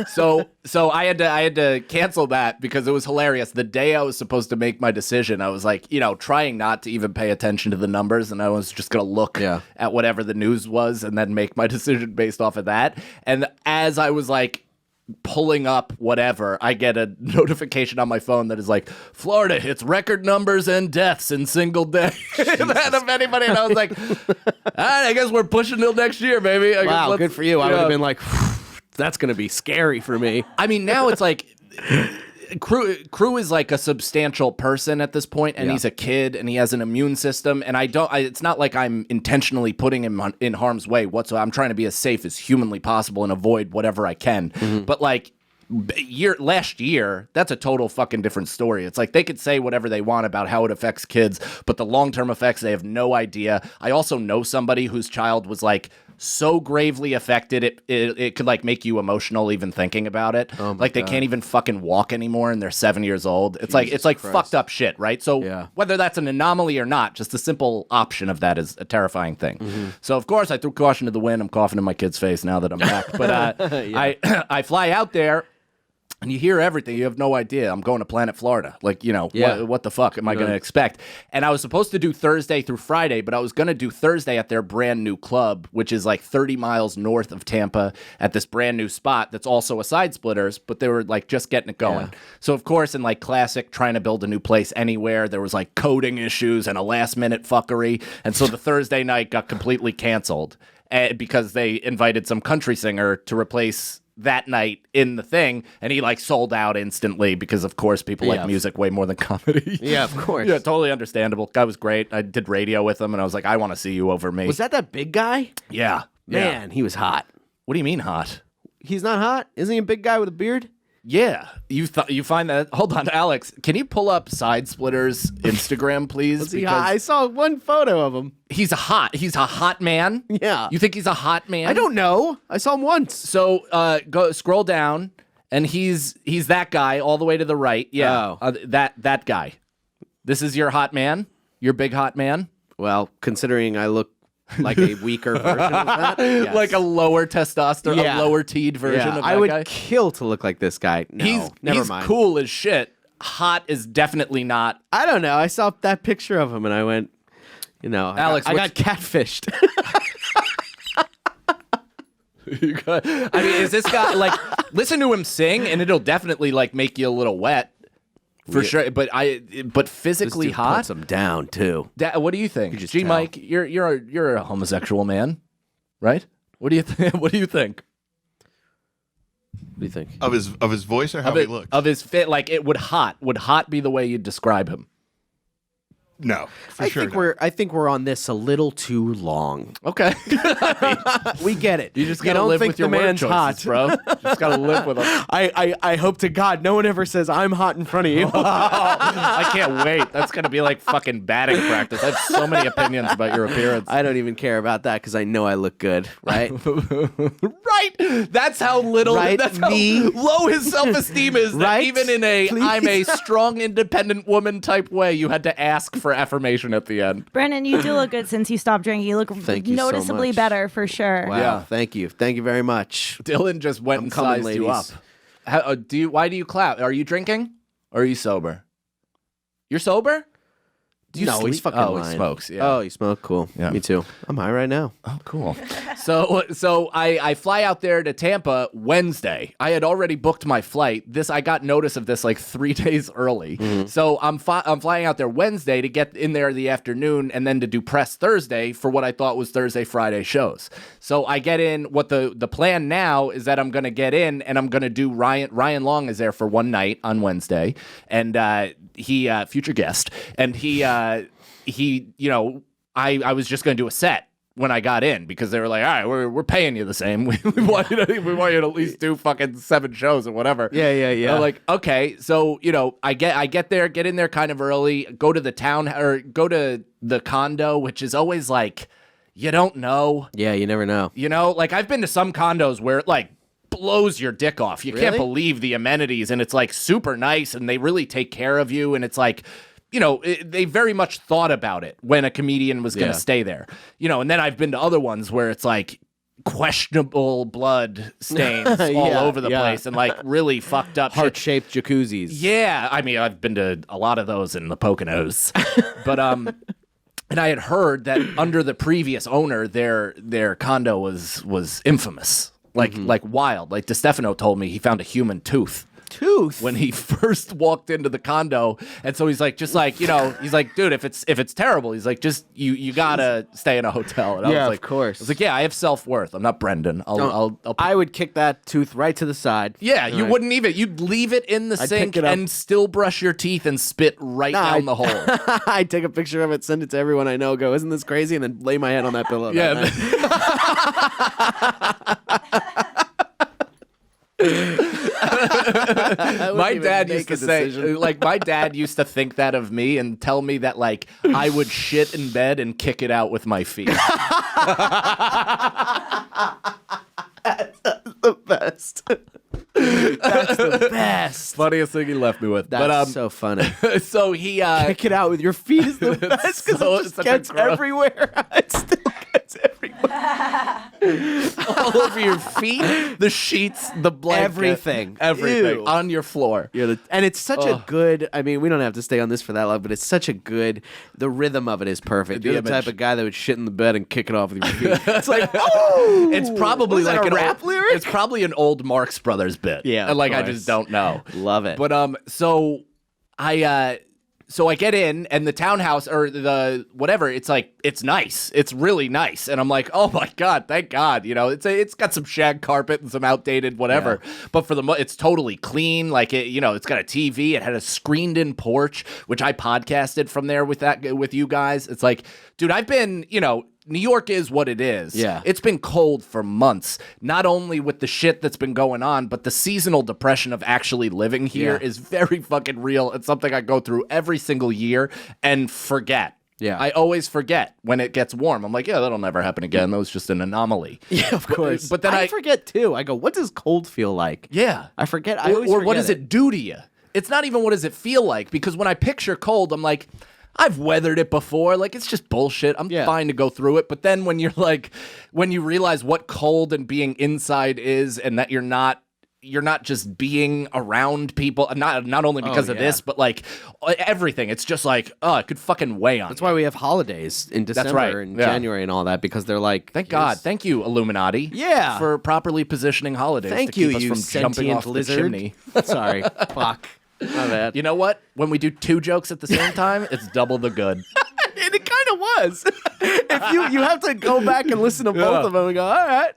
Speaker 4: So I had to cancel that because it was hilarious. The day I was supposed to make my decision, I was like, trying not to even pay attention to the numbers, and I was just gonna look at whatever the news was and then make my decision based off of that. And as I was like pulling up whatever, I get a notification on my phone that is like, Florida hits record numbers and deaths in single day. That of anybody, and I was like, all right, I guess we're pushing till next year, baby. I guess
Speaker 5: Wow,
Speaker 4: let's-
Speaker 5: good for you. I would have been like, that's going to be scary for me.
Speaker 4: I mean, now it's like Crew is like a substantial person at this point, and he's a kid, and he has an immune system, and it's not like I'm intentionally putting him in harm's way whatsoever. I'm trying to be as safe as humanly possible and avoid whatever I can. But like last year, that's a total fucking different story. It's like they could say whatever they want about how it affects kids, but the long-term effects, they have no idea. I also know somebody whose child was like so gravely affected it could like make you emotional even thinking about it.
Speaker 5: Oh my
Speaker 4: like they
Speaker 5: God.
Speaker 4: can't even fucking walk anymore and they're 7 years old. It's like
Speaker 5: Christ.
Speaker 4: fucked up shit, right? So
Speaker 5: Yeah.
Speaker 4: whether that's an anomaly or not, just the simple option of that is a terrifying thing. So of course I threw caution to the wind. I'm coughing in my kid's face now that I'm back. But I fly out there. And you hear everything. You have no idea. I'm going to Planet Florida. Like, what the fuck am I going to expect? And I was supposed to do Thursday through Friday, but I was going to do Thursday at their brand new club, which is like 30 miles north of Tampa at this brand new spot that's also a Side Splitters, but they were like just getting it going.
Speaker 5: Yeah.
Speaker 4: So, of course, in like classic trying to build a new place anywhere, there was like coding issues and a last minute fuckery. And so the Thursday night got completely canceled because they invited some country singer to replace that night in the thing, and he like sold out instantly because of course people like music way more than comedy.
Speaker 5: Yeah, of course.
Speaker 4: Yeah, totally understandable. Guy was great. I did radio with him and I was like, I want to see you over me.
Speaker 5: Was that big guy?
Speaker 4: Yeah.
Speaker 5: Man, he was hot.
Speaker 4: What do you mean hot?
Speaker 5: He's not hot? Isn't he a big guy with a beard?
Speaker 4: Yeah. You find that? Hold on, Alex. Can you pull up Side Splitters Instagram, please?
Speaker 5: Was he hot? I saw one photo of him.
Speaker 4: He's a hot man.
Speaker 5: Yeah.
Speaker 4: You think he's a hot man?
Speaker 5: I don't know. I saw him once.
Speaker 4: So go scroll down, and he's that guy all the way to the right. Yeah,
Speaker 5: Oh.
Speaker 4: that guy. This is your hot man. Your big hot man.
Speaker 5: Well, considering I look like a weaker version of that, yes.
Speaker 4: Like a lower testosterone,
Speaker 5: Yeah.
Speaker 4: a lower teed version of that
Speaker 5: I would
Speaker 4: guy.
Speaker 5: kill to look like this guy. No, never mind.
Speaker 4: Cool as shit. Hot is definitely not.
Speaker 5: I don't know. I saw that picture of him and I went,
Speaker 4: Alex,
Speaker 5: I got catfished.
Speaker 4: I mean, is this guy like? Listen to him sing, and it'll definitely like make you a little wet, for sure. But physically
Speaker 5: This dude
Speaker 4: hot.
Speaker 5: puts him down too.
Speaker 4: What do you think,
Speaker 5: just
Speaker 4: G.
Speaker 5: tell.
Speaker 4: Mike? You're a homosexual man, right? What do you think? What do you think
Speaker 5: What do you think?
Speaker 6: Of his voice or how he looks?
Speaker 4: of his fit? Like, would hot be the way you describe him?
Speaker 6: No, for sure.
Speaker 5: I think we're on this a little too long.
Speaker 4: Okay,
Speaker 5: We get it.
Speaker 4: you just
Speaker 5: You
Speaker 4: gotta
Speaker 5: don't
Speaker 4: live
Speaker 5: think
Speaker 4: with your
Speaker 5: the
Speaker 4: word
Speaker 5: man's
Speaker 4: choices,
Speaker 5: hot.
Speaker 4: bro. You just gotta live with him.
Speaker 5: I hope to God no one ever says I'm hot in front of you.
Speaker 4: I can't wait. That's gonna be like fucking batting practice. I have so many opinions about your appearance.
Speaker 5: I don't even care about that because I know I look good, right?
Speaker 4: Right. That's how little.
Speaker 5: Right,
Speaker 4: That's how
Speaker 5: me.
Speaker 4: low his self-esteem is. That
Speaker 5: Right?
Speaker 4: even in a
Speaker 5: Please.
Speaker 4: I'm a strong, independent woman type way, you had to ask for affirmation at the end.
Speaker 1: Brendan, you do look good since you stopped drinking. You look
Speaker 5: Thank you so
Speaker 1: noticeably
Speaker 5: much.
Speaker 1: better for sure.
Speaker 5: Wow.
Speaker 4: Yeah.
Speaker 5: Thank you. Thank you very much.
Speaker 4: Dylan just went and
Speaker 5: coming,
Speaker 4: sized you up.
Speaker 5: ladies.
Speaker 4: How, why do you clap? Are you drinking or are you sober? You're sober? Do you
Speaker 5: No, he's
Speaker 4: sleep?
Speaker 5: fucking
Speaker 4: Oh,
Speaker 5: lying.
Speaker 4: he smokes. Yeah.
Speaker 5: Oh, you smoke? Cool.
Speaker 4: Yeah.
Speaker 5: Me too. I'm high right now.
Speaker 4: Oh, cool. So I fly out there to Tampa Wednesday. I had already booked my flight. I got notice of this like 3 days early. So I'm flying out there Wednesday to get in there the afternoon and then to do press Thursday for what I thought was Thursday, Friday shows. So I get in. What the plan now is that I'm going to get in and I'm going to do Ryan Long is there for one night on Wednesday, and he future guest, and he I was just going to do a set when I got in because they were like, all right, we're paying you the same. We want you to at least do fucking 7 shows or whatever.
Speaker 5: Yeah.
Speaker 4: I'm like, okay. So, I get in there kind of early, go to the town or go to the condo, which is always like, you don't know.
Speaker 5: Yeah, you never know.
Speaker 4: Like I've been to some condos where it like blows your dick off. You can't
Speaker 5: Really?
Speaker 4: believe the amenities, and it's like super nice and they really take care of you, and it's like, they very much thought about it when a comedian was going to stay there. And then I've been to other ones where it's like questionable blood stains all
Speaker 5: Yeah,
Speaker 4: over the
Speaker 5: yeah.
Speaker 4: place and like really fucked up shit.
Speaker 5: Heart-shaped jacuzzis.
Speaker 4: Yeah, I mean, I've been to a lot of those in the Poconos, but and I had heard that under the previous owner, their condo was infamous, like wild. Like DeStefano told me he found a human tooth when he first walked into the condo, and so he's like, he's like, dude, if it's terrible, he's like, just you gotta stay in a hotel. And I
Speaker 5: Yeah,
Speaker 4: was like,
Speaker 5: of course.
Speaker 4: I was like, yeah, I have self-worth. I'm not Brendan. I'll
Speaker 5: I would kick that tooth right to the side.
Speaker 4: yeah, you wouldn't even. You'd leave it in the
Speaker 5: I'd
Speaker 4: sink
Speaker 5: pick it up.
Speaker 4: and still brush your teeth and spit right down the hole.
Speaker 5: I'd take a picture of it, send it to everyone I know, go, isn't this crazy? And then lay my head on that pillow.
Speaker 4: Yeah. My dad used to say, like, my dad used to think that of me and tell me that, like, I would shit in bed and kick it out with my feet.
Speaker 5: best. That's the best.
Speaker 4: Funniest thing he left me with.
Speaker 5: That's so funny.
Speaker 4: So he
Speaker 5: Kick it out with your feet is the best because
Speaker 4: so-
Speaker 5: it just
Speaker 4: such a
Speaker 5: gets
Speaker 4: gross-
Speaker 5: everywhere. It still gets everywhere.
Speaker 4: all over your feet, the sheets, the blanket,
Speaker 5: Everything.
Speaker 4: everything
Speaker 5: Ew.
Speaker 4: on your floor.
Speaker 5: And it's such a good, I mean, we don't have to stay on this for that long, but it's such a good, the rhythm of it is perfect. You're the type of guy that would shit in the bed and kick it off with your feet. It's like, oh!
Speaker 4: It's probably
Speaker 5: Was that
Speaker 4: like
Speaker 5: a
Speaker 4: an
Speaker 5: rap
Speaker 4: old,
Speaker 5: lyric?
Speaker 4: It's probably an old Marx Brothers bit.
Speaker 5: Yeah,
Speaker 4: and like
Speaker 5: of
Speaker 4: I
Speaker 5: course.
Speaker 4: just don't know.
Speaker 5: Love it.
Speaker 4: But so I get in and the townhouse or the whatever, it's like it's nice. It's really nice. And I'm like, "Oh my god, thank God." You know, it's got some shag carpet and some outdated whatever.
Speaker 5: Yeah.
Speaker 4: But for it's totally clean. Like it's got a TV, it had a screened-in porch, which I podcasted from there with you guys. It's like, dude, I've been, New York is what it is.
Speaker 5: Yeah.
Speaker 4: It's been cold for months, not only with the shit that's been going on, but the seasonal depression of actually living here
Speaker 5: Yeah.
Speaker 4: is very fucking real. It's something I go through every single year and forget.
Speaker 5: Yeah.
Speaker 4: I always forget when it gets warm. I'm like, yeah, that'll never happen again. That was just an anomaly.
Speaker 5: Yeah, of course.
Speaker 4: But then
Speaker 5: I forget too. I go, what does cold feel like?
Speaker 4: Yeah.
Speaker 5: I forget.
Speaker 4: Or,
Speaker 5: I always
Speaker 4: or
Speaker 5: forget
Speaker 4: what does it do to you? It's not even what does it feel like, because when I picture cold, I'm like, I've weathered it before. Like, it's just bullshit. I'm fine to go through it. But then when you realize what cold and being inside is, and that you're not just being around people, not only because of this, but like everything. It's just like, it could fucking weigh on.
Speaker 5: That's why we have holidays in December
Speaker 4: right.
Speaker 5: and
Speaker 4: Yeah.
Speaker 5: January and all that, because they're like,
Speaker 4: Thank God. Thank you, Illuminati.
Speaker 5: Yeah.
Speaker 4: For properly positioning holidays
Speaker 5: Thank
Speaker 4: to
Speaker 5: you,
Speaker 4: keep us
Speaker 5: you
Speaker 4: from jumping
Speaker 5: sentient
Speaker 4: off
Speaker 5: lizard.
Speaker 4: the chimney.
Speaker 5: Sorry. Fuck. My bad.
Speaker 4: You know what? When we do two jokes at the same time, it's double the good.
Speaker 5: And it kind of was. If you have to go back and listen to both of them and go, all right.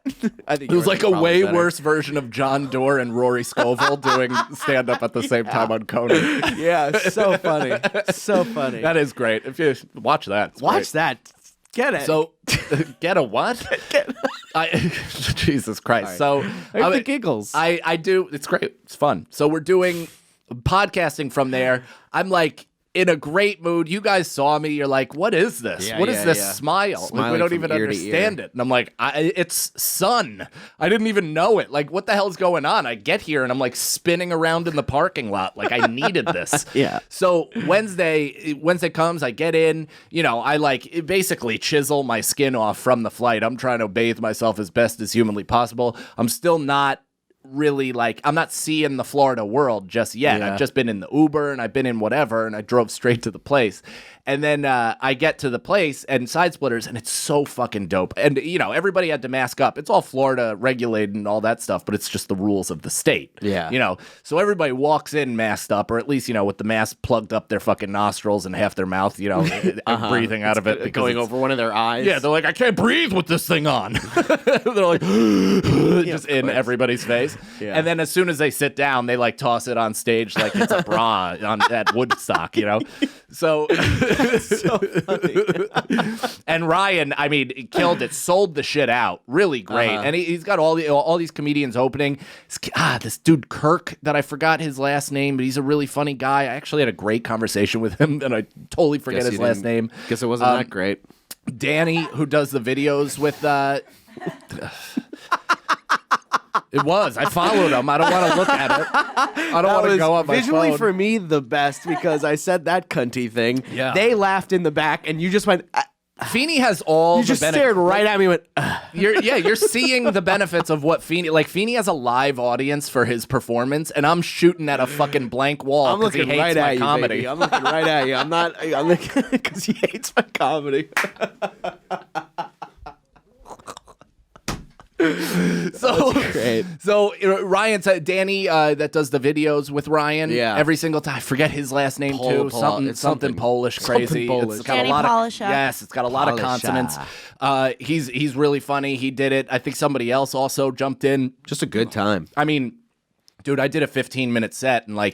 Speaker 5: I think
Speaker 4: It was like a way
Speaker 5: better.
Speaker 4: worse version of John Doerr and Rory Scovel doing stand-up at the same time on Conan.
Speaker 5: Yeah, so funny. So funny.
Speaker 4: That is great. If you watch that, it's
Speaker 5: Watch
Speaker 4: great.
Speaker 5: that. Get it.
Speaker 4: So, get a what? Jesus Christ.
Speaker 5: All
Speaker 4: So,
Speaker 5: I have the giggles.
Speaker 4: I do. It's great. It's fun. So we're doing podcasting from there. I'm like in a great mood. You guys saw me. You're like, what is this?
Speaker 5: Yeah,
Speaker 4: What is
Speaker 5: yeah,
Speaker 4: this
Speaker 5: yeah.
Speaker 4: smile? Like, we
Speaker 5: Smiling
Speaker 4: don't
Speaker 5: from
Speaker 4: even
Speaker 5: ear to
Speaker 4: understand
Speaker 5: ear.
Speaker 4: it. And I'm like, it's sun. I didn't even know it. Like, what the hell's going on? I get here and I'm like spinning around in the parking lot. Like, I needed this.
Speaker 5: Yeah.
Speaker 4: So Wednesday comes, I get in, I like basically chisel my skin off from the flight. I'm trying to bathe myself as best as humanly possible. I'm still not really I'm not seeing the Florida world just yet.
Speaker 5: Yeah.
Speaker 4: I've just been in the Uber and I've been in whatever, and I drove straight to the place. And then I get to the place and Side Splitters, and it's so fucking dope. And, everybody had to mask up. It's all Florida regulated and all that stuff, but it's just the rules of the state.
Speaker 5: Yeah.
Speaker 4: So everybody walks in masked up, or at least, with the mask plugged up their fucking nostrils and half their mouth, breathing out of it. because
Speaker 5: going
Speaker 4: it's-
Speaker 5: over one of their eyes.
Speaker 4: Yeah, they're like, I can't breathe with this thing on. They're like, just in everybody's face.
Speaker 5: Yeah.
Speaker 4: And then as soon as they sit down, they toss it on stage like it's a bra at Woodstock, So,
Speaker 5: So funny.
Speaker 4: and Ryan, I mean, he killed it, sold the shit out, really great. And he's got all these comedians opening. This dude Kirk, that I forgot his last name, but he's a really funny guy. I actually had a great conversation with him, and I totally forget
Speaker 5: Guess
Speaker 4: his
Speaker 5: you
Speaker 4: last
Speaker 5: didn't-
Speaker 4: name.
Speaker 5: Guess it wasn't that great.
Speaker 4: Danny, who does the videos with it was. I followed him. I don't want to look at it. I don't want to go on my
Speaker 5: visually
Speaker 4: phone.
Speaker 5: for me the best because I said that cunty thing.
Speaker 4: Yeah.
Speaker 5: They laughed in the back and you just went.
Speaker 4: Feeney has all
Speaker 5: You
Speaker 4: the
Speaker 5: just
Speaker 4: benefits.
Speaker 5: stared right at me and went.
Speaker 4: You're seeing the benefits of what Feeney Feeney has a live audience for his performance, and I'm shooting at a fucking blank wall
Speaker 5: I'm
Speaker 4: because he
Speaker 5: looking
Speaker 4: hates
Speaker 5: right
Speaker 4: my
Speaker 5: at you,
Speaker 4: comedy.
Speaker 5: baby. I'm looking right at you. I'm not. I'm looking because he hates my comedy.
Speaker 4: So
Speaker 5: Great.
Speaker 4: So Ryan said Danny that does the videos with Ryan every single time. I forget his last name too. Something Polish crazy.
Speaker 5: Polish.
Speaker 4: It's got
Speaker 1: Danny
Speaker 4: a lot
Speaker 1: Polisha.
Speaker 4: of yes, it's got a lot of consonants. He's really funny. He did it. I think somebody else also jumped in.
Speaker 5: Just a good time.
Speaker 4: I mean, dude, I did a 15-minute set and I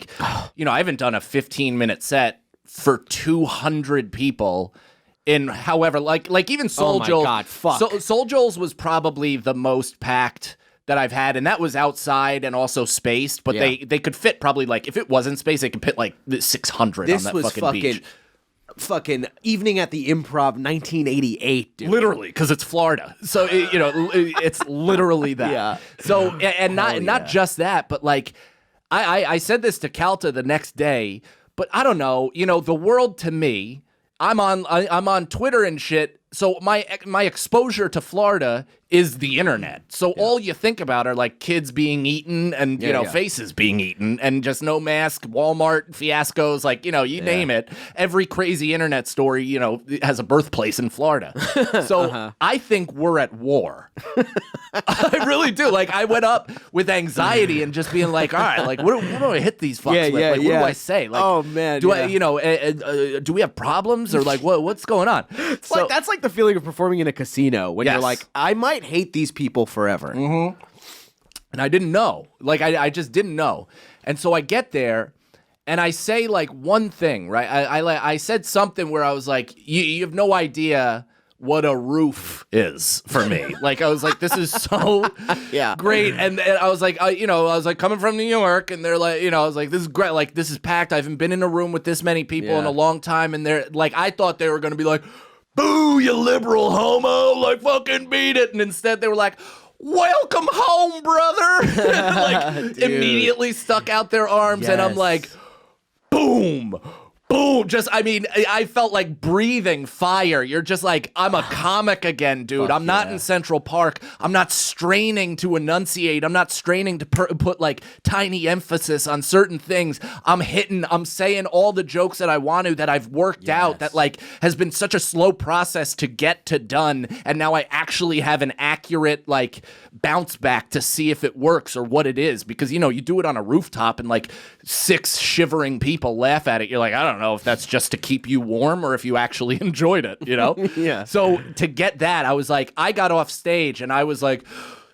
Speaker 4: haven't done a 15-minute set for 200 people. In however, even Soul
Speaker 5: Oh my
Speaker 4: Joel's,
Speaker 5: God, fuck.
Speaker 4: Soul Joel's was probably the most packed that I've had, and that was outside and also spaced. But
Speaker 5: Yeah.
Speaker 4: they could fit probably if it wasn't spaced, they could fit 600 on
Speaker 5: This
Speaker 4: that
Speaker 5: was
Speaker 4: fucking beach.
Speaker 5: fucking Evening at the Improv 1988, dude.
Speaker 4: Literally, because it's Florida. So, it's literally that.
Speaker 5: Yeah.
Speaker 4: So, and not just that, but like, I said this to Calta the next day, but I don't know, the world to me, I'm on Twitter and shit. So my exposure to Florida is the internet. So all you think about are like kids being eaten and faces being eaten and just no mask, Walmart fiascos, like you name it. Every crazy internet story has a birthplace in Florida. So I think we're at war. I really do. Like I went up with anxiety and just being like, all right, like what do I hit these fucks with? Like, what do I say? Like,
Speaker 5: oh man,
Speaker 4: do I do we have problems or like what's going on?
Speaker 5: So that's like the feeling of performing in a casino when you're like, I might hate these people forever.
Speaker 4: Mm-hmm. And I didn't know. Like, I just didn't know. And so I get there, and I say, like, one thing, right? I said something where I was like, you have no idea what a roof is for me. Like, I was like, this is so great. And I was like, I was like, coming from New York, and they're like, I was like, this is great. Like, this is packed. I haven't been in a room with this many people in a long time. And they're like, I thought they were going to be like, boo, you liberal homo, like fucking beat it. And instead they were like, welcome home, brother. Like immediately stuck out their arms and I'm like, boom. Boom. I felt like breathing fire. You're just like, I'm a comic again, dude. I'm not in Central Park. I'm not straining to enunciate. I'm not straining to put like tiny emphasis on certain things. I'm saying all the jokes that I want to, that I've worked out, that like has been such a slow process to get to done. And now I actually have an accurate like bounce back to see if it works or what it is. Because, you do it on a rooftop and like 6 shivering people laugh at it. You're like, I don't know if that's just to keep you warm or if you actually enjoyed it,
Speaker 5: Yeah.
Speaker 4: So to get that, I was like, I got off stage and I was like,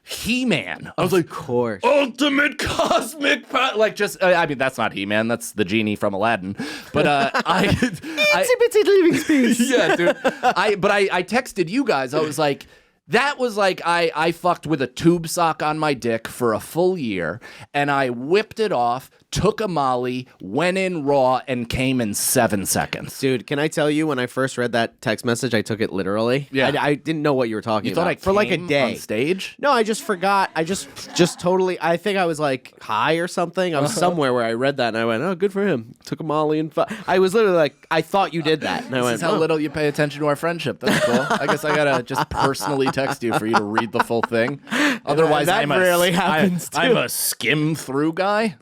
Speaker 4: He-Man. I was like,
Speaker 5: of course.
Speaker 4: Ultimate cosmic power. Like just, that's not He-Man. That's the genie from Aladdin. But
Speaker 5: Itsy-bitsy leaving space.
Speaker 4: Yeah, dude. I texted you guys. I was like, that was like I fucked with a tube sock on my dick for a full year, and I whipped it off, took a Molly, went in raw, and came in 7 seconds.
Speaker 5: Dude, can I tell you, when I first read that text message, I took it literally.
Speaker 4: Yeah.
Speaker 5: I didn't know what you were talking
Speaker 4: You thought
Speaker 5: about.
Speaker 4: I
Speaker 5: for like a
Speaker 4: came
Speaker 5: day.
Speaker 4: on stage?
Speaker 5: No, I just forgot. I just totally, I think I was like high or something. I was somewhere where I read that and I went, oh, good for him. Took a Molly and I was literally like, I thought you did that. And I
Speaker 4: This
Speaker 5: went,
Speaker 4: is how little you pay attention to our friendship. That's cool. I guess I gotta just personally text you for you to read the full thing. Otherwise,
Speaker 5: that rarely happens, too.
Speaker 4: I'm a skim through guy.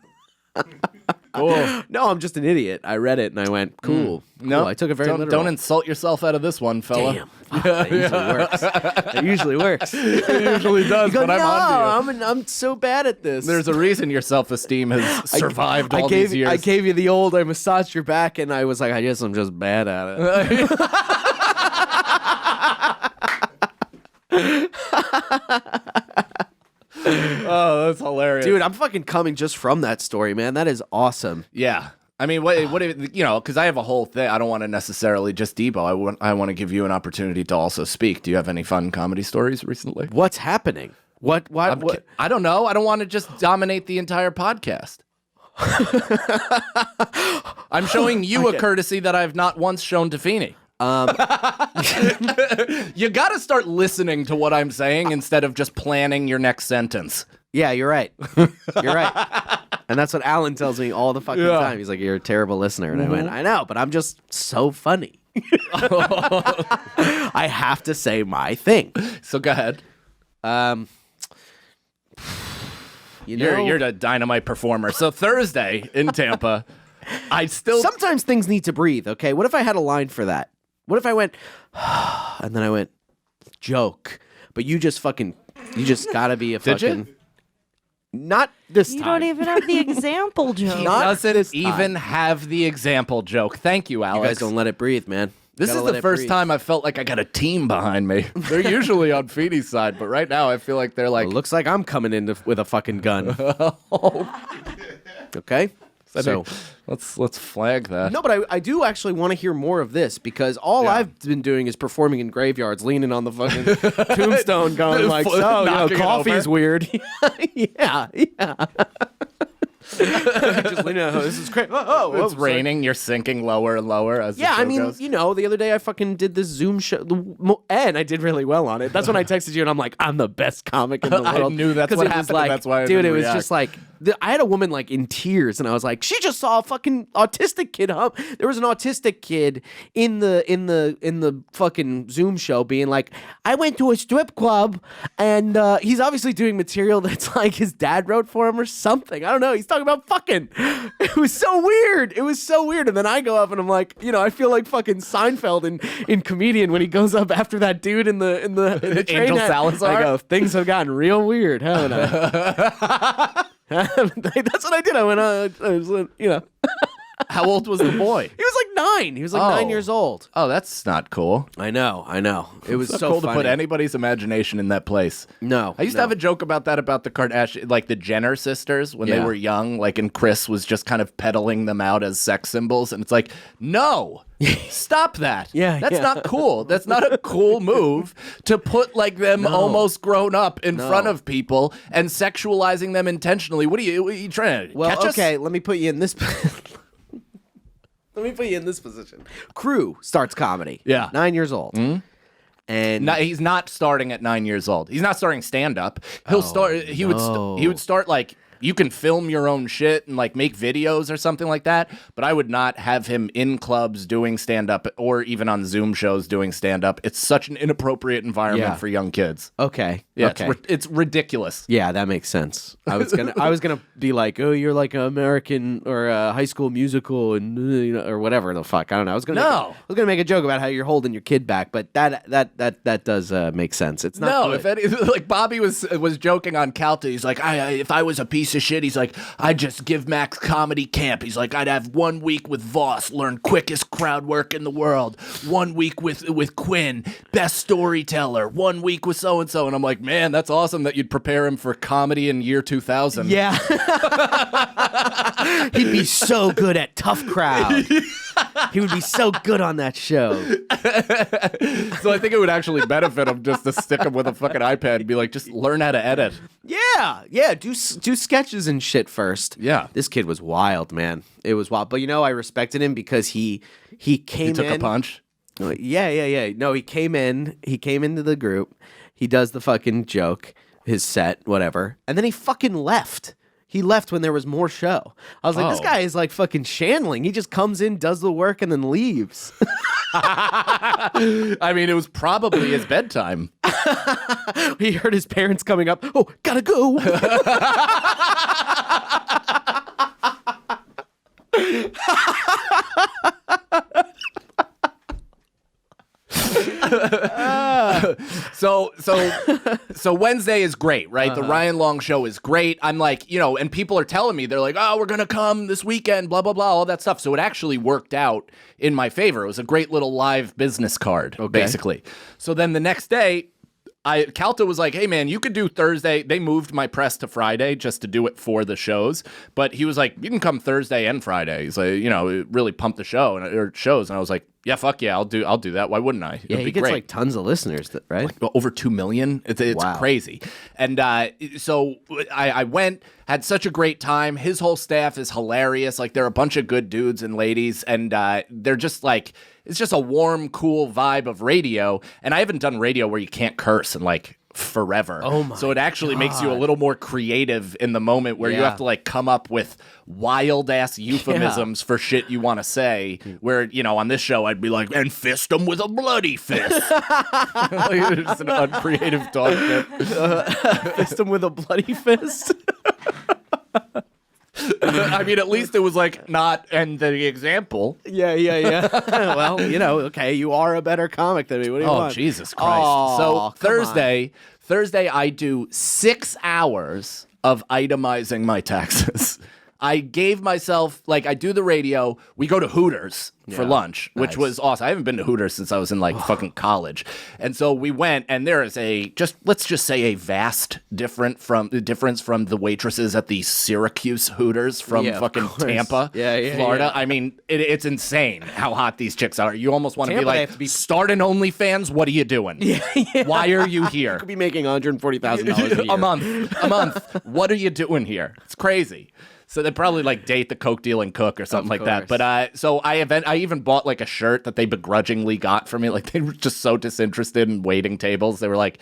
Speaker 4: Cool.
Speaker 5: No, I'm just an idiot. I read it and I went, cool.
Speaker 4: No,
Speaker 5: I took it very
Speaker 4: don't,
Speaker 5: literal.
Speaker 4: Don't insult yourself out of this one, fella.
Speaker 5: Damn. That usually works. That usually works.
Speaker 4: It usually does,
Speaker 5: You go,
Speaker 4: but I'm on to you.
Speaker 5: I'm so bad at this.
Speaker 4: There's a reason your self-esteem has survived all these years.
Speaker 5: I gave you the old, I massaged your back, and I was like, I guess I'm just bad at it.
Speaker 4: Oh, that's hilarious.
Speaker 5: Dude, I'm fucking coming just from that story, man. That is awesome.
Speaker 4: Yeah. I mean, what because I have a whole thing. I don't want to necessarily just debo. I want to give you an opportunity to also speak. Do you have any fun comedy stories recently?
Speaker 5: What's happening? What?
Speaker 4: I don't know. I don't want to just dominate the entire podcast. I'm showing you a courtesy that I've not once shown to Feeney. You got to start listening to what I'm saying instead of just planning your next sentence.
Speaker 5: Yeah, you're right. You're right. And that's what Alan tells me all the fucking time. He's like, you're a terrible listener. And I went, I know, but I'm just so funny. I have to say my thing.
Speaker 4: So go ahead. You're a dynamite performer. So Thursday in Tampa,
Speaker 5: Sometimes things need to breathe, okay? What if I had a line for that? What if I went, and then I went, joke. But you just gotta be a fucking... Not this time.
Speaker 1: You don't even have the example joke.
Speaker 4: He
Speaker 5: Not
Speaker 4: doesn't
Speaker 5: this
Speaker 4: even
Speaker 5: time.
Speaker 4: have the example joke. Thank you, Alex.
Speaker 5: You guys don't let it breathe, man.
Speaker 4: This is the first time I felt like I got a team behind me. They're usually on Feeney's side, but right now I feel like they're like...
Speaker 5: It looks like I'm coming in with a fucking gun. Okay? So
Speaker 4: let's flag that.
Speaker 5: no, but I do actually want to hear more of this because all I've been doing is performing in graveyards, leaning on the fucking tombstone, going like, so,
Speaker 4: Knocking it
Speaker 5: coffee
Speaker 4: over.
Speaker 5: is weird. Yeah. Just, this is crazy.
Speaker 4: It's raining. You're sinking lower and lower as the show goes.
Speaker 5: The other day I fucking did this Zoom show, and I did really well on it. That's when I texted you, and I'm like, I'm the best comic in the world.
Speaker 4: I knew that's what happened.
Speaker 5: Like,
Speaker 4: that's why I
Speaker 5: dude,
Speaker 4: didn't
Speaker 5: it was
Speaker 4: react.
Speaker 5: just like I had a woman like in tears, and I was like, she just saw a fucking autistic kid. There was an autistic kid in the fucking Zoom show being like, I went to a strip club, and he's obviously doing material that's like his dad wrote for him or something. I don't know. He's talking about fucking. It was so weird. And then I go up and I'm like, I feel like fucking Seinfeld in Comedian when he goes up after that dude in the train.
Speaker 4: Angel Salazar?
Speaker 5: I go, things have gotten real weird, haven't I? That's what I did. I went,
Speaker 4: How old was the boy?
Speaker 5: He was like 9. He was like 9 years old.
Speaker 4: Oh, that's not cool.
Speaker 5: I know. It was
Speaker 4: It's
Speaker 5: so
Speaker 4: not cool
Speaker 5: funny.
Speaker 4: to put anybody's imagination in that place.
Speaker 5: No.
Speaker 4: I used to have a joke about that, about the Kardashian, like the Jenner sisters when they were young, like, and Kris was just kind of peddling them out as sex symbols. And it's like, no, stop that. That's not cool. That's not a cool move to put like them almost grown up in front of people and sexualizing them intentionally. What are you trying to catch us?
Speaker 5: Okay, let me put you in this Let me put you in this position. Crew starts comedy.
Speaker 4: Yeah.
Speaker 5: 9 years old. And
Speaker 4: No, he's not starting at 9 years old. He's not starting stand up. He'll start. He would start like, you can film your own shit and like make videos or something like that. But I would not have him in clubs doing stand up or even on Zoom shows doing stand up. It's such an inappropriate environment for young kids.
Speaker 5: okay.
Speaker 4: Yeah,
Speaker 5: okay.
Speaker 4: it's ridiculous.
Speaker 5: Yeah, that makes sense. I was gonna be like, oh, you're like an American or a High School Musical and or whatever the fuck. I don't know. I was gonna make a joke about how you're holding your kid back, but that does make sense. It's not good.
Speaker 4: If any, like Bobby was joking on Calta. He's like, if I was a piece of shit, he's like, I'd just give Max comedy camp. He's like, I'd have 1 week with Voss, learn quickest crowd work in the world. 1 week with Quinn, best storyteller. 1 week with so and so, and I'm like, man, that's awesome that you'd prepare him for comedy in year 2000.
Speaker 5: Yeah. He'd be so good at Tough Crowd. He would be so good on that show.
Speaker 4: So I think it would actually benefit him just to stick him with a fucking iPad and be like, just learn how to edit.
Speaker 5: Yeah. Do sketches and shit first.
Speaker 4: Yeah.
Speaker 5: This kid was wild, man. It was wild. But I respected him because he came in.
Speaker 4: He took a punch.
Speaker 5: Yeah. No, he came into the group. He does the fucking joke, his set, whatever. And then he fucking left. He left when there was more show. I was like, this guy is like fucking channeling. He just comes in, does the work, and then leaves.
Speaker 4: I mean, it was probably his bedtime.
Speaker 5: He heard his parents coming up. Oh, gotta go.
Speaker 4: So Wednesday is great, right? The Ryan Long show is great. I'm like, and people are telling me, they're like, oh, we're going to come this weekend, blah, blah, blah, all that stuff. So it actually worked out in my favor. It was a great little live business card, basically. So then the next day, Calta was like, hey, man, you could do Thursday. They moved my press to Friday just to do it for the shows. But he was like, you can come Thursday and Friday. He's like, it really pumped the show or shows. And I was like, yeah, fuck yeah, I'll do that. Why wouldn't I?
Speaker 5: Yeah, he gets like tons of listeners, right?
Speaker 4: Like over 2 million. It's crazy. And so I went, had such a great time. His whole staff is hilarious. Like, they're a bunch of good dudes and ladies, and they're just like, it's just a warm, cool vibe of radio. And I haven't done radio where you can't curse and like forever.
Speaker 5: Oh my
Speaker 4: So it actually makes you a little more creative in the moment where you have to like come up with wild ass euphemisms for shit you want to say, where on this show I'd be like, and fist them with a bloody fist. Like, it's just an uncreative dog bit.
Speaker 5: Fist him with a bloody fist.
Speaker 4: I mean, at least it was like not and the example.
Speaker 5: Yeah. Well, okay, you are a better comic than me. What do you want?
Speaker 4: Oh, Jesus Christ.
Speaker 5: Oh,
Speaker 4: so
Speaker 5: come
Speaker 4: Thursday I do 6 hours of itemizing my taxes. I gave myself, like, I do the radio. We go to Hooters for lunch, which was awesome. I haven't been to Hooters since I was in, like, fucking college. And so we went, and there is let's just say a vast difference from the waitresses at the Syracuse Hooters from fucking Tampa, Florida.
Speaker 5: Yeah.
Speaker 4: I mean, it's insane how hot these chicks are. You almost want to be like,
Speaker 5: have to be...
Speaker 4: start an OnlyFans? What are you doing? Why are you here?
Speaker 5: Could be making $140,000 a year.
Speaker 4: a month. What are you doing here? It's crazy. So they probably like date the coke dealing cook or something
Speaker 5: Of
Speaker 4: like that.
Speaker 5: course.
Speaker 4: But so I even bought like a shirt that they begrudgingly got for me. Like they were just so disinterested in waiting tables. They were like,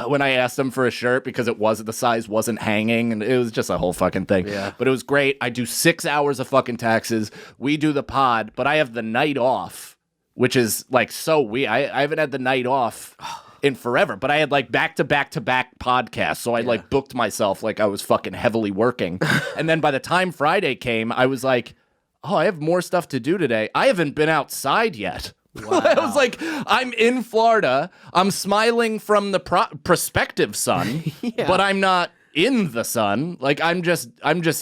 Speaker 4: when I asked them for a shirt because the size wasn't hanging, and it was just a whole fucking thing.
Speaker 5: Yeah.
Speaker 4: But it was great. I do 6 hours of fucking taxes. We do the pod, but I have the night off, which is like so weird. I haven't had the night off in forever, but I had like back-to-back podcasts, so I like booked myself like I was fucking heavily working. And then by the time Friday came, I was like, oh, I have more stuff to do today. I haven't been outside yet. Wow. I was like, I'm in Florida. I'm smiling from the prospective sun, but I'm not in the sun. Like I'm just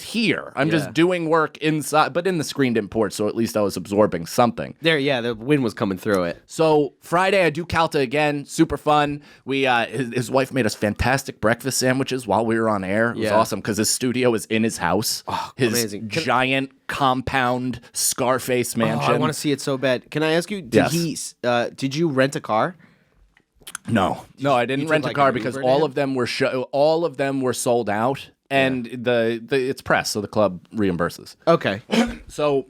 Speaker 4: here. I'm just doing work inside, but in the screened in port, so at least I was absorbing something.
Speaker 5: The wind was coming through it.
Speaker 4: So Friday I do Calta again, super fun. We his wife made us fantastic breakfast sandwiches while we were on air. It was awesome because his studio is in his house.
Speaker 5: Oh,
Speaker 4: his
Speaker 5: amazing.
Speaker 4: giant compound Scarface mansion.
Speaker 5: I want to see it so bad. Can I ask you, did you rent a car?
Speaker 4: No, I didn't rent a car because all of them were sold out, and it's press, so the club reimburses.
Speaker 5: Okay.
Speaker 4: So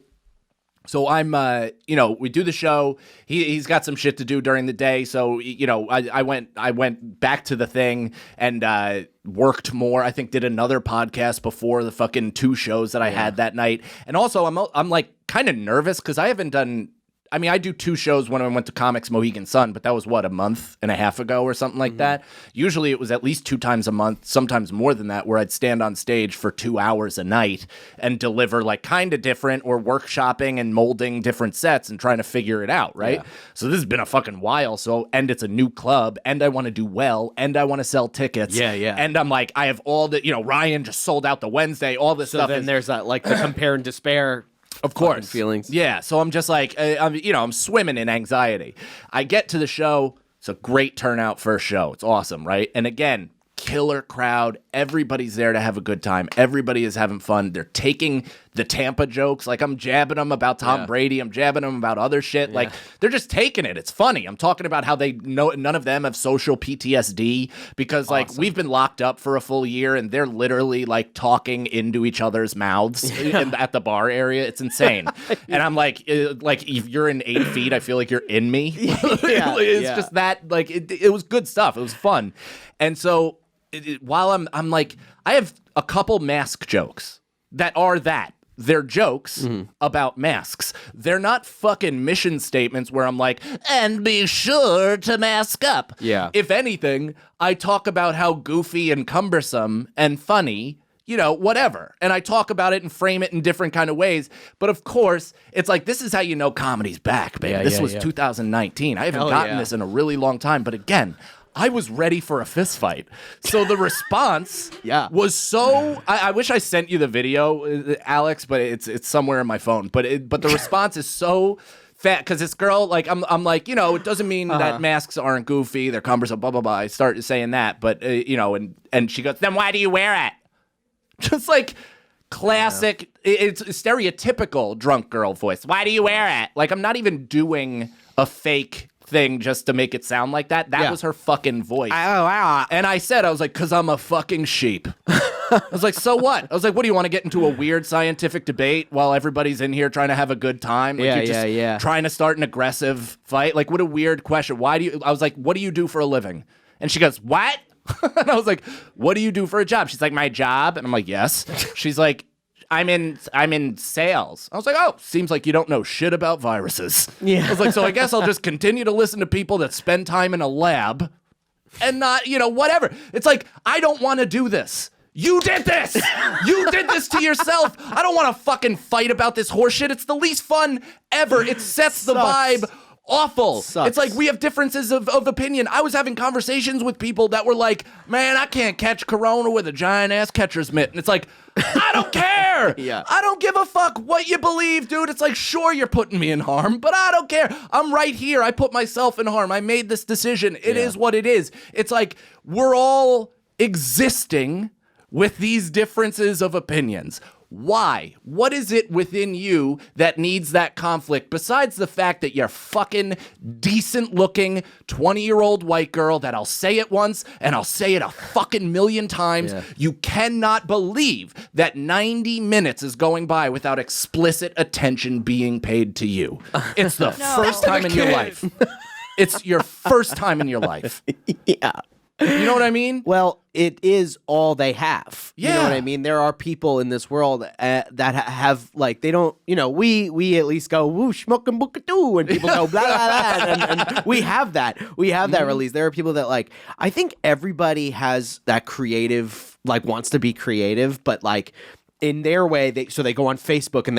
Speaker 4: I'm, we do the show. He's got some shit to do during the day, so I went back to the thing and worked more. I think did another podcast before the fucking 2 shows that I had that night, and also I'm like kind of nervous because I haven't done. I mean, I do 2 shows when I went to Comics Mohegan Sun, but that was, a month and a half ago or something like that. Usually it was at least 2 times a month, sometimes more than that, where I'd stand on stage for 2 hours a night and deliver like kind of different or workshopping and molding different sets and trying to figure it out, right? Yeah. So this has been a fucking while. And it's a new club, and I want to do well, and I want to sell tickets. Yeah. And I'm like, I have all the, Ryan just sold out the Wednesday, all this stuff.
Speaker 5: So then there's that, like, the compare and despair.
Speaker 4: Of course.
Speaker 5: Feelings.
Speaker 4: Yeah. So I'm just like, I'm swimming in anxiety. I get to the show. It's a great turnout for a show. It's awesome, right? And again, killer crowd. Everybody's there to have a good time. Everybody is having fun. They're taking the Tampa jokes. Like, I'm jabbing them about Tom Brady. I'm jabbing them about other shit. Like, they're just taking it. It's funny. I'm talking about how they know none of them have social PTSD because, like, we've been locked up for a full year, and they're literally, like, talking into each other's mouths at the bar area. It's insane. And I'm like, if you're in 8 feet, I feel like you're in me. It's just that, like, it was good stuff. It was fun. And so while I'm like, I have a couple mask jokes that are that. They're jokes about masks. They're not fucking mission statements where I'm like, and be sure to mask up. Yeah. If anything, I talk about how goofy and cumbersome and funny, whatever. And I talk about it and frame it in different kind of ways. But of course, it's like, this is how you know comedy's back, baby. This was 2019. I haven't gotten this in a really long time. But again, I was ready for a fist fight. So the response was so... I wish I sent you the video, Alex, but it's somewhere in my phone. But the response is so fat because this girl, like, I'm like, it doesn't mean that masks aren't goofy, they're cumbersome, blah, blah, blah. I started saying that, but, and she goes, then why do you wear it? Just like... classic, it's stereotypical drunk girl voice. Why do you wear it? Like, I'm not even doing a fake thing just to make it sound like that. That was her fucking voice. And I said, I was like, because I'm a fucking sheep. I was like, so what? I was like, what do you want to get into a weird scientific debate while everybody's in here trying to have a good time? Like, you're trying to start an aggressive fight? Like, what a weird question. I was like, what do you do for a living? And she goes, what? And I was like, what do you do for a job? She's like, my job? And I'm like, yes. She's like, I'm in sales. I was like, oh, seems like you don't know shit about viruses. Yeah. I was like, so I guess I'll just continue to listen to people that spend time in a lab and not, whatever. It's like, I don't want to do this. You did this. You did this to yourself. I don't want to fucking fight about this horseshit. It's the least fun ever. It sets the vibe. Awful. Sucks. It's like we have differences of opinion. I was having conversations with people that were like, man, I can't catch corona with a giant ass catcher's mitt. And it's like, I don't care. I don't give a fuck what you believe, dude. It's like, sure, you're putting me in harm, but I don't care. I'm right here. I put myself in harm. I made this decision. It is what it is. It's like we're all existing with these differences of opinions. Why? What is it within you that needs that conflict besides the fact that you're fucking decent-looking 20-year-old white girl that I'll say it once and I'll say it a fucking million times.
Speaker 5: Yeah.
Speaker 4: You cannot believe that 90 minutes is going by without explicit attention being paid to you. It's the first time in your life. It's your first time in your life.
Speaker 5: Yeah.
Speaker 4: You know what I mean?
Speaker 5: Well, it is all they have. You know
Speaker 4: Yeah.
Speaker 5: what I mean? There are people in this world that have, like, they don't, we at least go, whoosh, smoking bookadoo, and people go, blah, blah, blah, and we have that. We have that release. There are people that, like, I think everybody has that creative, like, wants to be creative, but, like, in their way, they go on Facebook and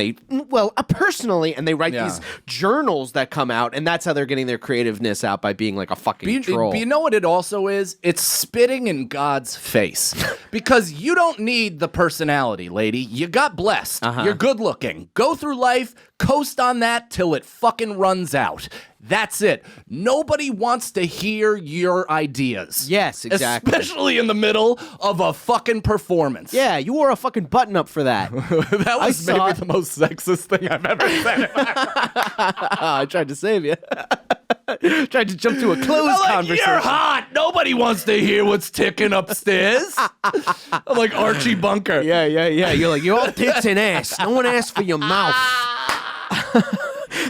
Speaker 5: personally, and they write these journals that come out, and that's how they're getting their creativeness out, by being like a fucking troll.
Speaker 4: But you know what it also is? It's spitting in God's face. Because you don't need the personality, lady. You got blessed. You're good looking. Go through life, coast on that till it fucking runs out. That's it. Nobody wants to hear your ideas.
Speaker 5: Yes, exactly.
Speaker 4: Especially in the middle of a fucking performance.
Speaker 5: Yeah, you wore a fucking button up for that.
Speaker 4: That was maybe the most sexist thing I've ever said.
Speaker 5: I tried to save you. Tried to jump to a closed conversation.
Speaker 4: You're hot. Nobody wants to hear what's ticking upstairs. I'm like Archie Bunker.
Speaker 5: Yeah. You're like, you're all tits and ass. No one asked for your mouth.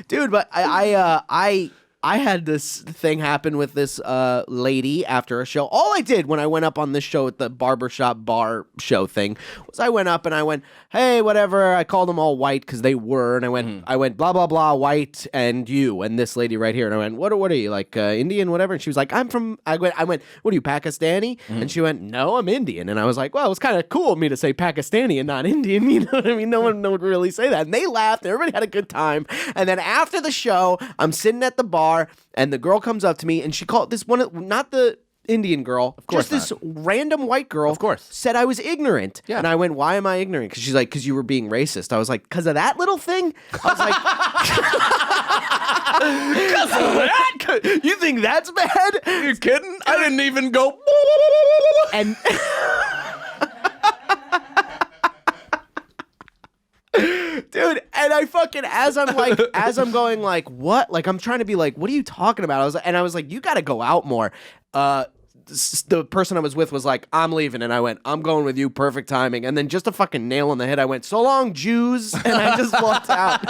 Speaker 5: Dude, but I had this thing happen with this lady after a show. All I did when I went up on this show at the barbershop bar show thing was I went up and I went, hey, whatever. I called them all white because they were, and I went blah blah blah white and you and this lady right here, and I went, what are you, like Indian, whatever? And she was like, I went, what are you, Pakistani? And she went, no, I'm Indian. And I was like, well, it's kind of cool of me to say Pakistani and not Indian. You know what I mean? No one would really say that. And they laughed. Everybody had a good time. And then after the show, I'm sitting at the bar, and the girl comes up to me, and she called this one, not the Indian girl, of course, just this random white girl,
Speaker 4: of course,
Speaker 5: said I was ignorant. Yeah. And I went, why am I ignorant? Because she's like, because you were being racist. I was like, because of that little thing? I was like, because of that? You think that's bad?
Speaker 4: Are you kidding? I didn't even go.
Speaker 5: And dude, and I fucking, as I'm going like, what? Like, I'm trying to be like, what are you talking about? I was like, you got to go out more. The person I was with was like, I'm leaving. And I went, I'm going with you. Perfect timing. And then just a fucking nail on the head, I went, so long, Jews. And I just walked out.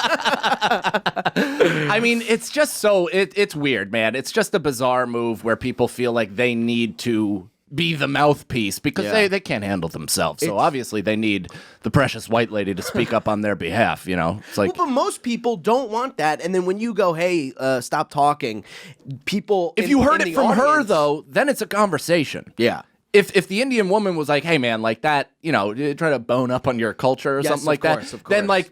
Speaker 4: I mean, it's just it's weird, man. It's just a bizarre move where people feel like they need to be the mouthpiece because they can't handle themselves. So obviously they need the precious white lady to speak up on their behalf, you know? It's like,
Speaker 5: well, but most people don't want that. And then when you go, hey, stop talking, people...
Speaker 4: If you heard it from her, though, then it's a conversation.
Speaker 5: Yeah.
Speaker 4: If the Indian woman was like, hey, man, like that, you know, try to bone up on your culture or something like that,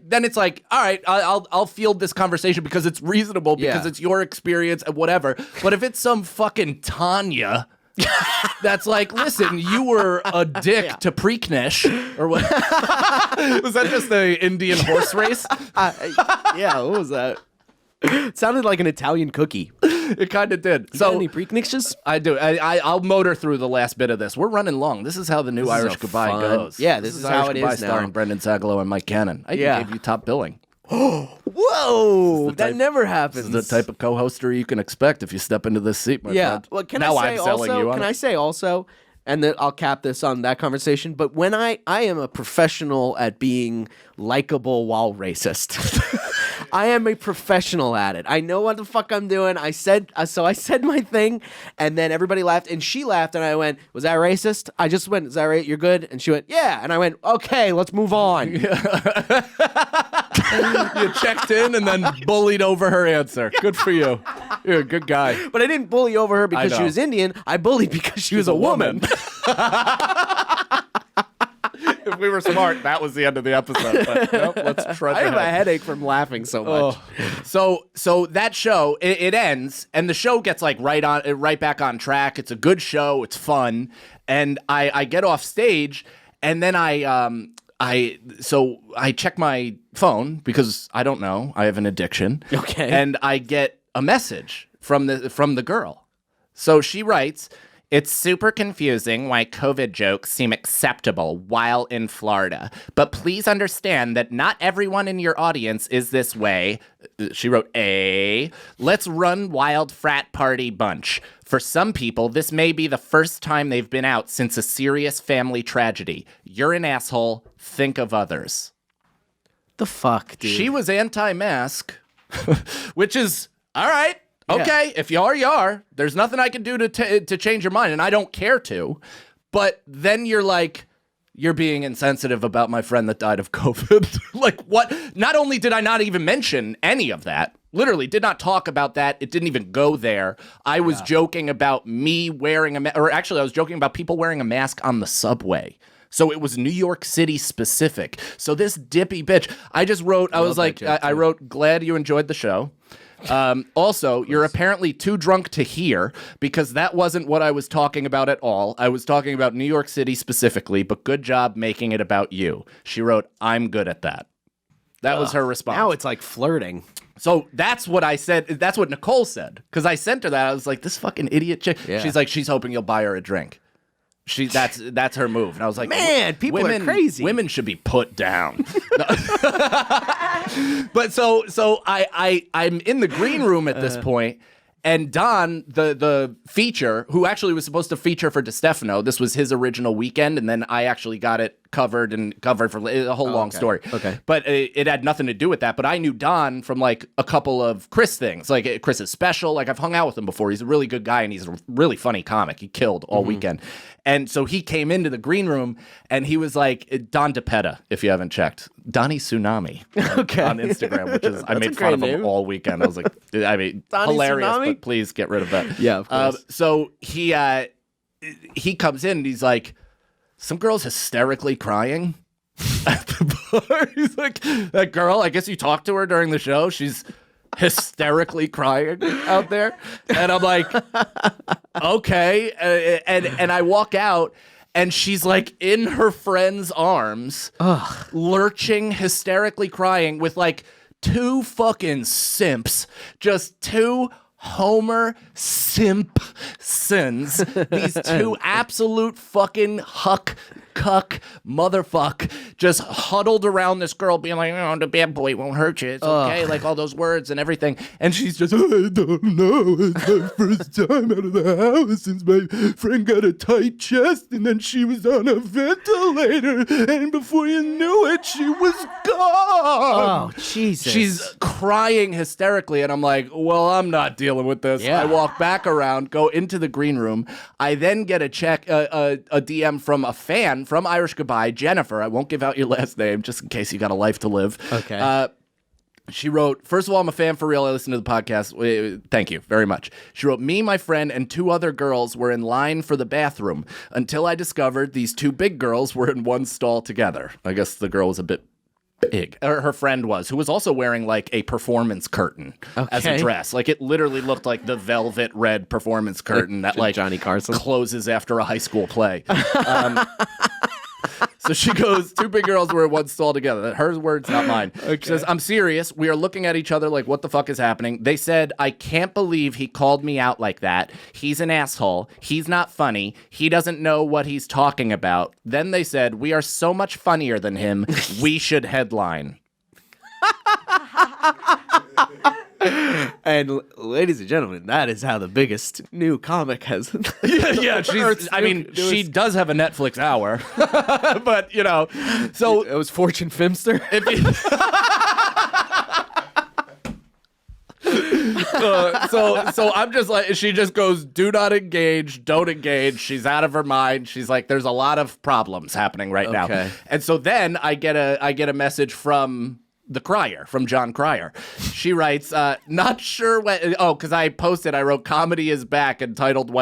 Speaker 4: then it's like, all right, I'll field this conversation because it's reasonable, because it's your experience and whatever. But if it's some fucking Tanya... that's like, listen, you were a dick to Preaknish, or what? Was that just the Indian horse race?
Speaker 5: Yeah, what was that? It sounded like an Italian cookie.
Speaker 4: It kind of did.
Speaker 5: You got any Preaknishes?
Speaker 4: I do. I'll motor through the last bit of this. We're running long. This is how the new Irish Goodbye goes.
Speaker 5: Yeah, this is how
Speaker 4: Irish
Speaker 5: it
Speaker 4: Goodbye
Speaker 5: is now.
Speaker 4: starring Brendan Sagalow and Mike Cannon. I gave you top billing.
Speaker 5: Whoa, that never happens.
Speaker 4: This is the type of co-hoster you can expect if you step into this seat, my friend.
Speaker 5: Well,
Speaker 4: I
Speaker 5: say also, and then I'll cap this on that conversation, but when I am a professional at being likable while racist. I am a professional at it. I know what the fuck I'm doing. I said my thing, and then everybody laughed, and she laughed, and I went, was that racist? I just went, is that right? You're good? And she went, yeah. And I went, okay, let's move on.
Speaker 4: You checked in and then bullied over her answer. Good for you. You're a good guy.
Speaker 5: But I didn't bully over her because she was Indian. I bullied because she was a woman.
Speaker 4: If we were smart, that was the end of the episode. But nope, let's trudge
Speaker 5: I have
Speaker 4: ahead.
Speaker 5: a headache from laughing so much.
Speaker 4: So that show, it ends, and the show gets like right back on track. It's a good show. It's fun. And I get off stage, and then I check my phone because I don't know. I have an addiction.
Speaker 5: Okay.
Speaker 4: And I get a message from the girl. So she writes, It's super confusing why COVID jokes seem acceptable while in Florida. But please understand that not everyone in your audience is this way. She wrote, let's run wild frat party bunch. For some people, this may be the first time they've been out since a serious family tragedy. You're an asshole. Think of others.
Speaker 5: The fuck, dude?
Speaker 4: She was anti-mask, which is, all right. Okay, if you are. There's nothing I can do to change your mind, and I don't care to. But then you're like, you're being insensitive about my friend that died of COVID. Like, what? Not only did I not even mention any of that, literally did not talk about that. It didn't even go there. I was joking about me wearing a mask, or actually I was joking about people wearing a mask on the subway. So it was New York City specific. So this dippy bitch, I just wrote, I wrote, glad you enjoyed the show. Also, you're apparently too drunk to hear, because that wasn't what I was talking about at all. I was talking about New York City specifically, but good job making it about you. She wrote, I'm good at that. That was her response.
Speaker 5: Now it's like flirting.
Speaker 4: So that's what I said. That's what Nicole said. Because I sent her that. I was like, this fucking idiot chick.
Speaker 5: Yeah.
Speaker 4: She's like, she's hoping you'll buy her a drink. That's her move. And I was like,
Speaker 5: man, people are crazy.
Speaker 4: Women should be put down. But so I'm in the green room at this point, and Don, the feature, who actually was supposed to feature for DeStefano, this was his original weekend, and then I actually got it covered for a whole long story.
Speaker 5: Okay.
Speaker 4: But it had nothing to do with that. But I knew Don from like a couple of Chris things, like Chris's special. Like I've hung out with him before. He's a really good guy, and he's a really funny comic. He killed all weekend. And so he came into the green room, and he was like, Don DePetta, if you haven't checked. Donnie Tsunami on Instagram, which is, I made fun of him all weekend. I was like, I mean,
Speaker 5: Donnie
Speaker 4: hilarious,
Speaker 5: Tsunami?
Speaker 4: but please get rid of that.
Speaker 5: Yeah, of course.
Speaker 4: So he comes in, and he's like, some girl's hysterically crying at the bar. He's like, that girl, I guess you talked to her during the show. She's hysterically crying out there. And I'm like, okay. And I walk out, and she's like in her friend's arms, lurching, hysterically crying with like two fucking simps, just two Homer Simpsons, these two absolute fucking huck, cuck, motherfuck, just huddled around this girl being like, oh, the bad boy won't hurt you, it's okay, like all those words and everything. And she's just, I don't know, it's my first time out of the house since my friend got a tight chest, and then she was on a ventilator, and before you knew it, she was gone.
Speaker 5: Oh, Jesus.
Speaker 4: She's crying hysterically, and I'm like, well, I'm not dealing with this.
Speaker 5: Yeah.
Speaker 4: I walk back around, go into the green room. I then get a DM from a fan from Irish Goodbye, Jennifer. I won't give out your last name just in case you got a life to live.
Speaker 5: Okay.
Speaker 4: She wrote, first of all, I'm a fan for real. I listen to the podcast. Thank you very much. She wrote, me, my friend, and two other girls were in line for the bathroom until I discovered these two big girls were in one stall together. I guess the girl was a bit big, or her friend was, who was also wearing like a performance curtain as a dress. Like it literally looked like the velvet red performance curtain that like
Speaker 5: Johnny Carson
Speaker 4: closes after a high school play. So she goes, two big girls were in one stall together. Her words, not mine. Okay. She says, I'm serious. We are looking at each other like, what the fuck is happening? They said, I can't believe he called me out like that. He's an asshole. He's not funny. He doesn't know what he's talking about. Then they said, we are so much funnier than him. We should headline.
Speaker 5: And ladies and gentlemen, that is how the biggest new comic has.
Speaker 4: Yeah. She does have a Netflix hour, but you know, so
Speaker 5: it was Fortune Filmster.
Speaker 4: So I'm just like, she just goes, do not engage, don't engage. She's out of her mind. She's like, there's a lot of problems happening right now. And so then I get a message from the Crier, from John Crier. She writes, not sure when, because I wrote, comedy is back, entitled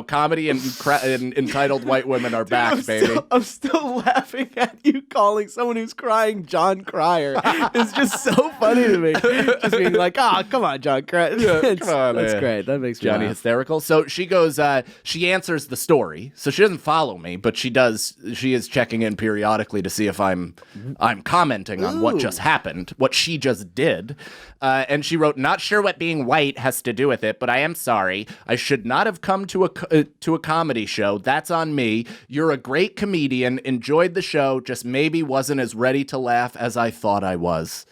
Speaker 4: comedy and entitled white women are back, baby.
Speaker 5: I'm still laughing at you calling someone who's crying John Crier. It's just so funny to me. Just being like, come on, John Crier.
Speaker 4: Yeah, come on,
Speaker 5: that's
Speaker 4: man.
Speaker 5: great. That makes me
Speaker 4: Johnny
Speaker 5: laugh.
Speaker 4: hysterical. So she goes, she answers the story. So she doesn't follow me, but she is checking in periodically to see if I'm commenting on what what just happened, what she just did. And she wrote, not sure what being white has to do with it, but I am sorry. I should not have come to a comedy show. That's on me. You're a great comedian. Enjoyed the show. Just maybe wasn't as ready to laugh as I thought I was.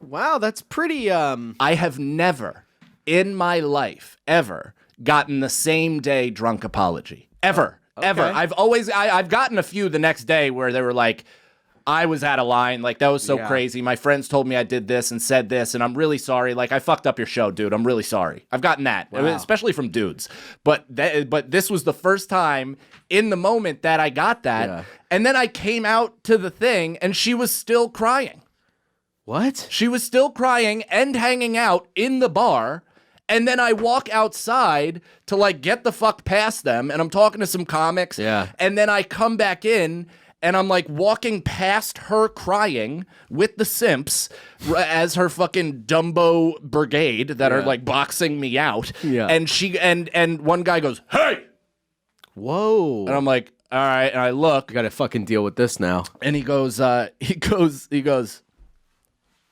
Speaker 5: Wow, that's pretty.
Speaker 4: I have never in my life ever gotten the same day drunk apology. Ever. I've gotten a few the next day where they were like, I was out of line. Like, that was so crazy. My friends told me I did this and said this, and I'm really sorry. Like, I fucked up your show, dude. I'm really sorry. I've gotten that, especially from dudes. But this was the first time in the moment that I got that. Yeah. And then I came out to the thing, and she was still crying.
Speaker 5: What?
Speaker 4: She was still crying and hanging out in the bar. And then I walk outside to, like, get the fuck past them, and I'm talking to some comics.
Speaker 5: Yeah.
Speaker 4: And then I come back in, and I'm, like, walking past her crying with the simps as her fucking Dumbo brigade that are, like, boxing me out. Yeah. And she and one guy goes, hey!
Speaker 5: Whoa.
Speaker 4: And I'm like, all right. And I look.
Speaker 5: You got to fucking deal with this now.
Speaker 4: And he goes, it's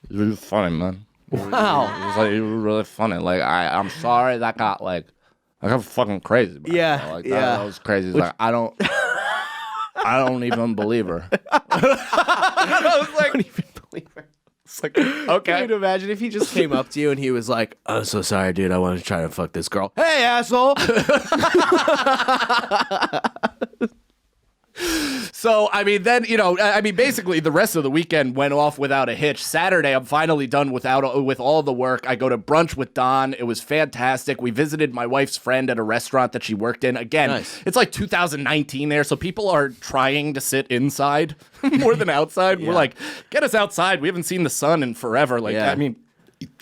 Speaker 4: really funny, man.
Speaker 5: Wow.
Speaker 4: It was like, it was really funny. Like, I'm sorry that got, like, I got fucking crazy.
Speaker 5: Yeah.
Speaker 4: Like, that was crazy. It's like, I don't even believe her. I was like, I don't even believe her. It's like, okay.
Speaker 5: Can you imagine if he just came up to you and he was like, I'm so sorry, dude. I want to try to fuck this girl. Hey, asshole.
Speaker 4: So, I mean, then, basically the rest of the weekend went off without a hitch. Saturday, I'm finally done with all the work. I go to brunch with Don. It was fantastic. We visited my wife's friend at a restaurant that she worked in. Again, nice. It's like 2019 there, so people are trying to sit inside more than outside. Yeah. We're like, get us outside. We haven't seen the sun in forever. Like, I mean,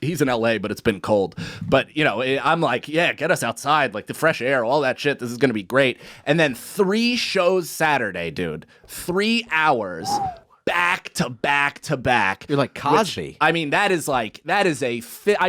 Speaker 4: he's in LA, but it's been cold. But, I'm like, yeah, get us outside, like the fresh air, all that shit. This is going to be great. And then 3 shows Saturday, dude. 3 hours back to back to back.
Speaker 5: You're like Cosby.
Speaker 4: Which, I mean, that is I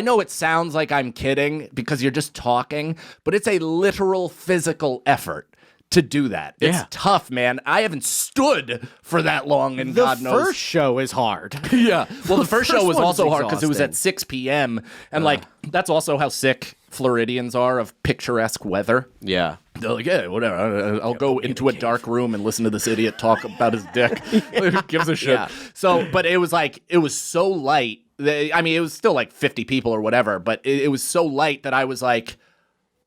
Speaker 4: know it sounds like I'm kidding because you're just talking, but it's a literal physical effort to do that. It's tough, man. I haven't stood for that long, and God knows.
Speaker 5: The first show is hard.
Speaker 4: Yeah. Well, the first show was also hard because it was at 6 p.m. And, like, that's also how sick Floridians are of picturesque weather.
Speaker 5: Yeah.
Speaker 4: They're like, yeah, whatever. I'll go into a dark room and listen to this idiot talk about his dick. Who gives a shit? Yeah. So, but it was so light. I mean, it was still like 50 people or whatever, but it was so light that I was like,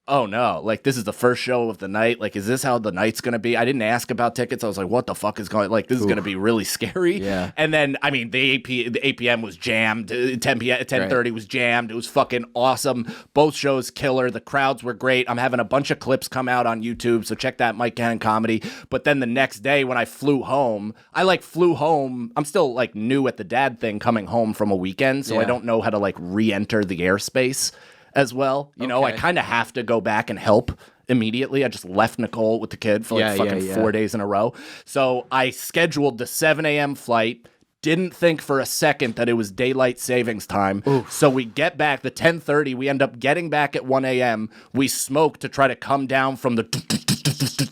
Speaker 4: oh no, like this is the first show of the night. Like, is this how the night's going to be? I didn't ask about tickets. I was like, what the fuck is going, like, this is going to be really scary. Yeah. And then, I mean, the 8 p.m. was jammed. 10:30 was jammed. It was fucking awesome. Both shows killer. The crowds were great. I'm having a bunch of clips come out on YouTube. So check that, Mike Cannon Comedy. But then the next day when I flew home, I'm still like new at the dad thing coming home from a weekend. So I don't know how to like re-enter the airspace as well. You know, I kind of have to go back and help immediately. I just left Nicole with the kid for 4 days in a row. So I scheduled the 7 a.m. flight. Didn't think for a second that it was daylight savings time. Oof. So we get back, the 10:30, we end up getting back at 1 a.m. We smoke to try to come down from the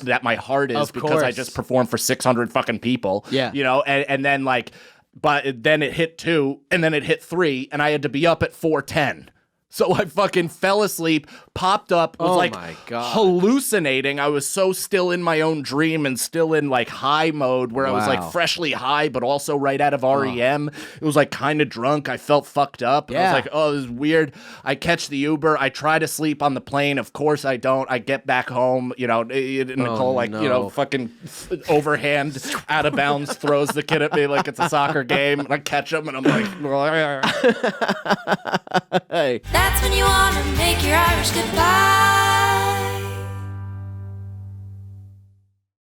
Speaker 4: that my heart is because I just performed for 600 fucking people. Yeah. You know, and then like, but then it hit 2 and then it hit 3 and I had to be up at 4:10. So I fucking fell asleep, popped up, was hallucinating. I was so still in my own dream and still in like high mode where I was like freshly high, but also right out of REM. It was like kind of drunk. I felt fucked up. And I was like, oh, this is weird. I catch the Uber. I try to sleep on the plane. Of course I don't. I get back home, you know, Nicole, you know, fucking overhand out of bounds throws the kid at me like it's a soccer game. And I catch him and I'm like,
Speaker 3: hey. That's when you wanna make your Irish goodbye.